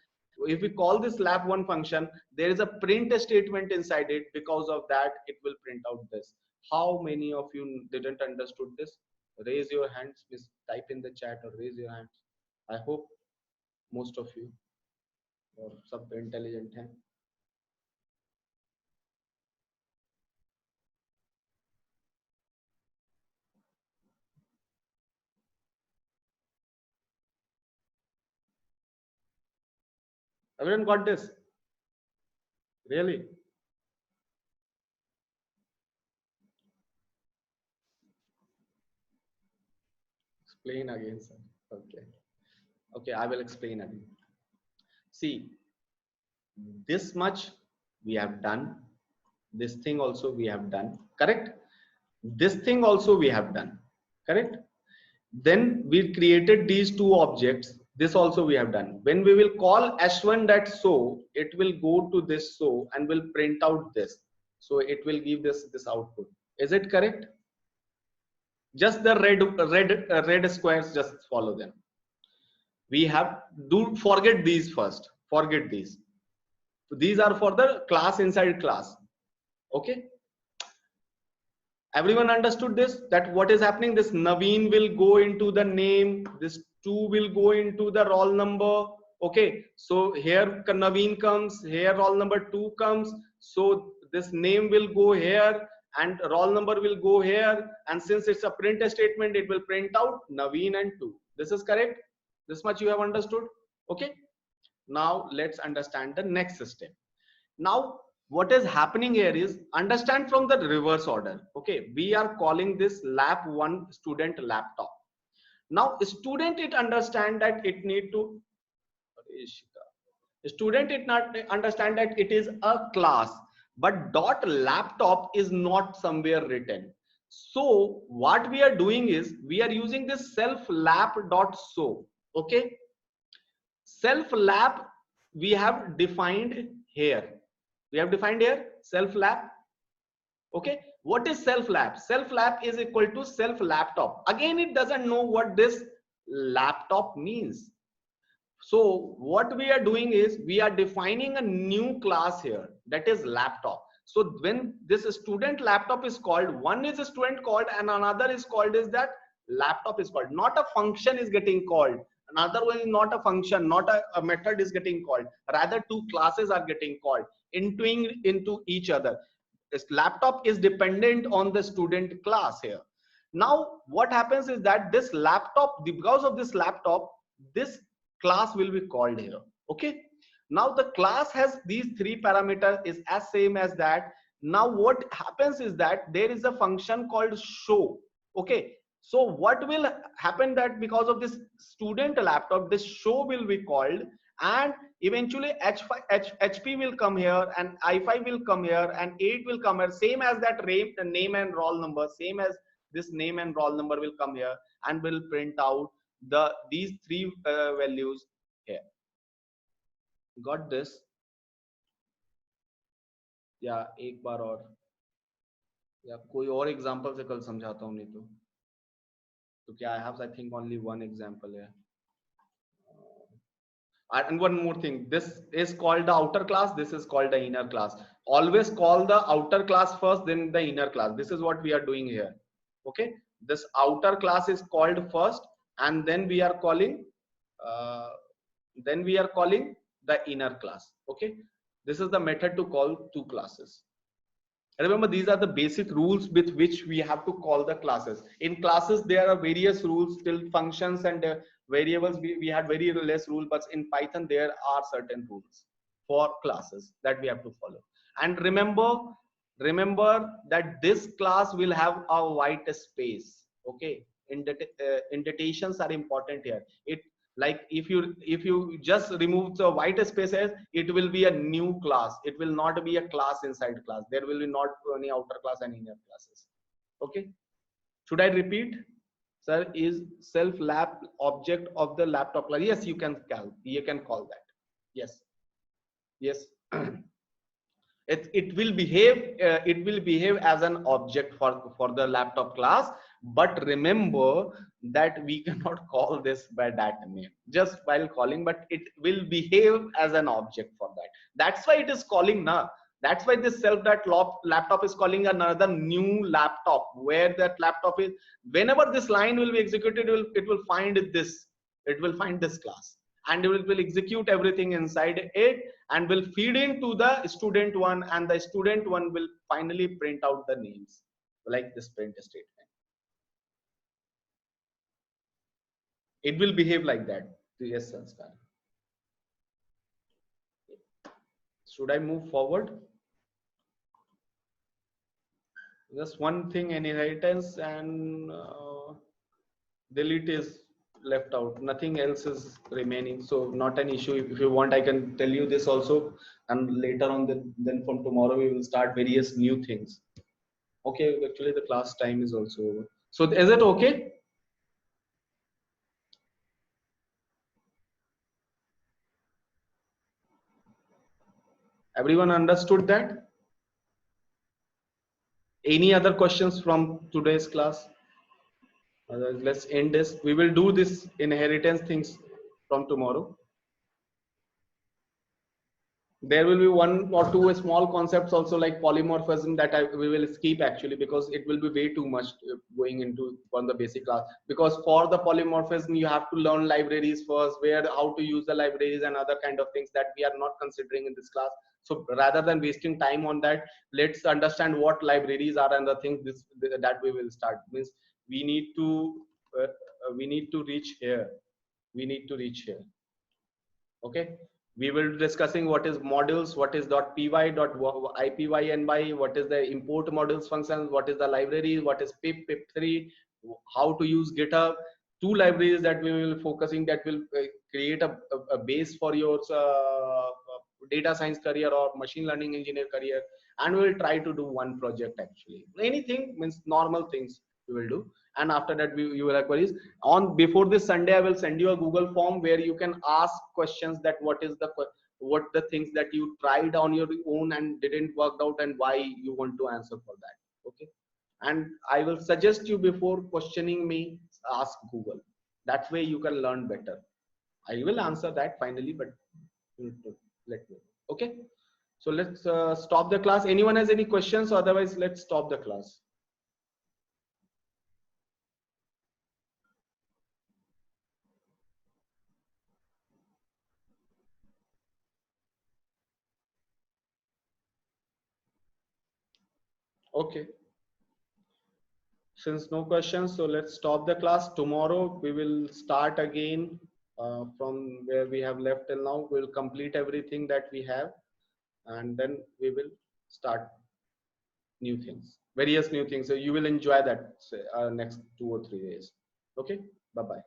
if we call this lap1 function, there is a print statement inside it. Because of that, it will print out this. How many of you didn't understood this? Raise your hands, please type in the chat or raise your hands. I hope most of you or सब intelligent हैं. Everyone got this? Really? Explain again, sir. Okay. Okay, I will explain again. See, this much we have done. This thing also we have done. Correct? This thing also we have done. Correct? Then we created these two objects. This also we have done. When we will call s1.so, it will go to this so and will print out this. So it will give this output. Is it correct? Just the red squares, just follow them. We have forget these first. Forget these. So these are for the class inside class. Okay. Everyone understood this, that what is happening? This Naveen will go into the name, this 2 will go into the roll number. Okay, so here Naveen comes, here roll number 2 comes, so this name will go here and roll number will go here, and since it's a print statement, it will print out Naveen and 2. This is correct? This much you have understood? Okay, now let's understand the next step. Now what is happening here is, understand from the reverse order. Okay, we are calling this lap1 student laptop. Now student, it understand that it need to student, it not understand that it is a class, but dot laptop is not somewhere written. So what we are doing is, we are using this self lap dot so. Okay, self lap we have defined here. We have defined here self lap. Okay, what is self lap? Self lap is equal to self laptop. Again, it doesn't know what this laptop means. So what we are doing is, we are defining a new class here, that is laptop. So when this student laptop is called, one is a student called and another is called is that laptop is called. Not a function is getting called. Another one is not a function, not a method is getting called. Rather, two classes are getting called into each other. This laptop is dependent on the student class here. Now what happens is that this laptop, because of this laptop, this class will be called here. Okay, now the class has these three parameters, is as same as that. Now what happens is that there is a function called show. Okay, so what will happen, that because of this student laptop, this show will be called, and eventually HP will come here and i5 will come here and 8 will come here, same as that name and roll number, same as this name and roll number will come here and will print out these three values here. Got this? या एक बार और, या कोई और example से कल समझाता हूँ, नहीं तो क्या I have I think only one example here. And one more thing, this is called the outer class, this is called the inner class. Always call the outer class first, then the inner class. This is what we are doing here. Okay, this outer class is called first, and then we are calling uh, the inner class. Okay, this is the method to call two classes. Remember, these are the basic rules with which we have to call the classes. In classes, there are various rules till functions and variables. We had very less rule, but in Python, there are certain rules for classes that we have to follow. And remember that this class will have a white space. Okay, indentations are important here. It, like if you just remove the white spaces, it will be a new class. It will not be a class inside class. There will be not any outer class and inner classes. Okay, should I repeat? Sir, is self lab object of the laptop class? Yes, you can call that. Yes, yes. It will behave as an object for the laptop class, but remember that we cannot call this by that name just while calling, but it will behave as an object for that. That's why it is calling now. That's why this self that laptop is calling another new laptop, where that laptop is, whenever this line will be executed, it will find this class, and it will execute everything inside it, and will feed into the student one, and the student one will finally print out the names like this print statement. It will behave like that. Yes, Sanskar. Should I move forward? Just one thing, inheritance and delete is left out. Nothing else is remaining, so not an issue. If you want, I can tell you this also, and later on, then from tomorrow we will start various new things. Okay, actually the class time is also over. So is it okay? Everyone understood that? Any other questions from today's class? Otherwise, let's end this. We will do this inheritance things from tomorrow. There will be one or two small concepts also, like polymorphism, that we will skip actually, because it will be way too much going into on the basic class. Because for the polymorphism, you have to learn libraries first, where how to use the libraries and other kind of things that we are not considering in this class. So rather than wasting time on that, let's understand what libraries are and the things that we will start. Means we need to reach here. We need to reach here. Okay, we will be discussing what is modules, what is .py, .ipynby, what is the import modules functions, what is the library, what is pip, pip3, how to use GitHub. Two libraries that we will be focusing, that will create a base for your data science career or machine learning engineer career. And we will try to do one project actually. Anything, means normal things we will do. And after that, you will have queries. On before this Sunday, I will send you a Google form where you can ask questions, that what the things that you tried on your own and didn't work out, and why you want to answer for that. Okay, and I will suggest you, before questioning me, ask Google. That way you can learn better. I will answer that finally, but let me. Okay, so let's stop the class. Anyone has any questions? Otherwise, let's stop the class. Okay, since no questions, so let's stop the class. Tomorrow we will start again from where we have left till now. We'll complete everything that we have, and then we will start new things, various new things. So you will enjoy that next 2 or 3 days. Okay, bye bye.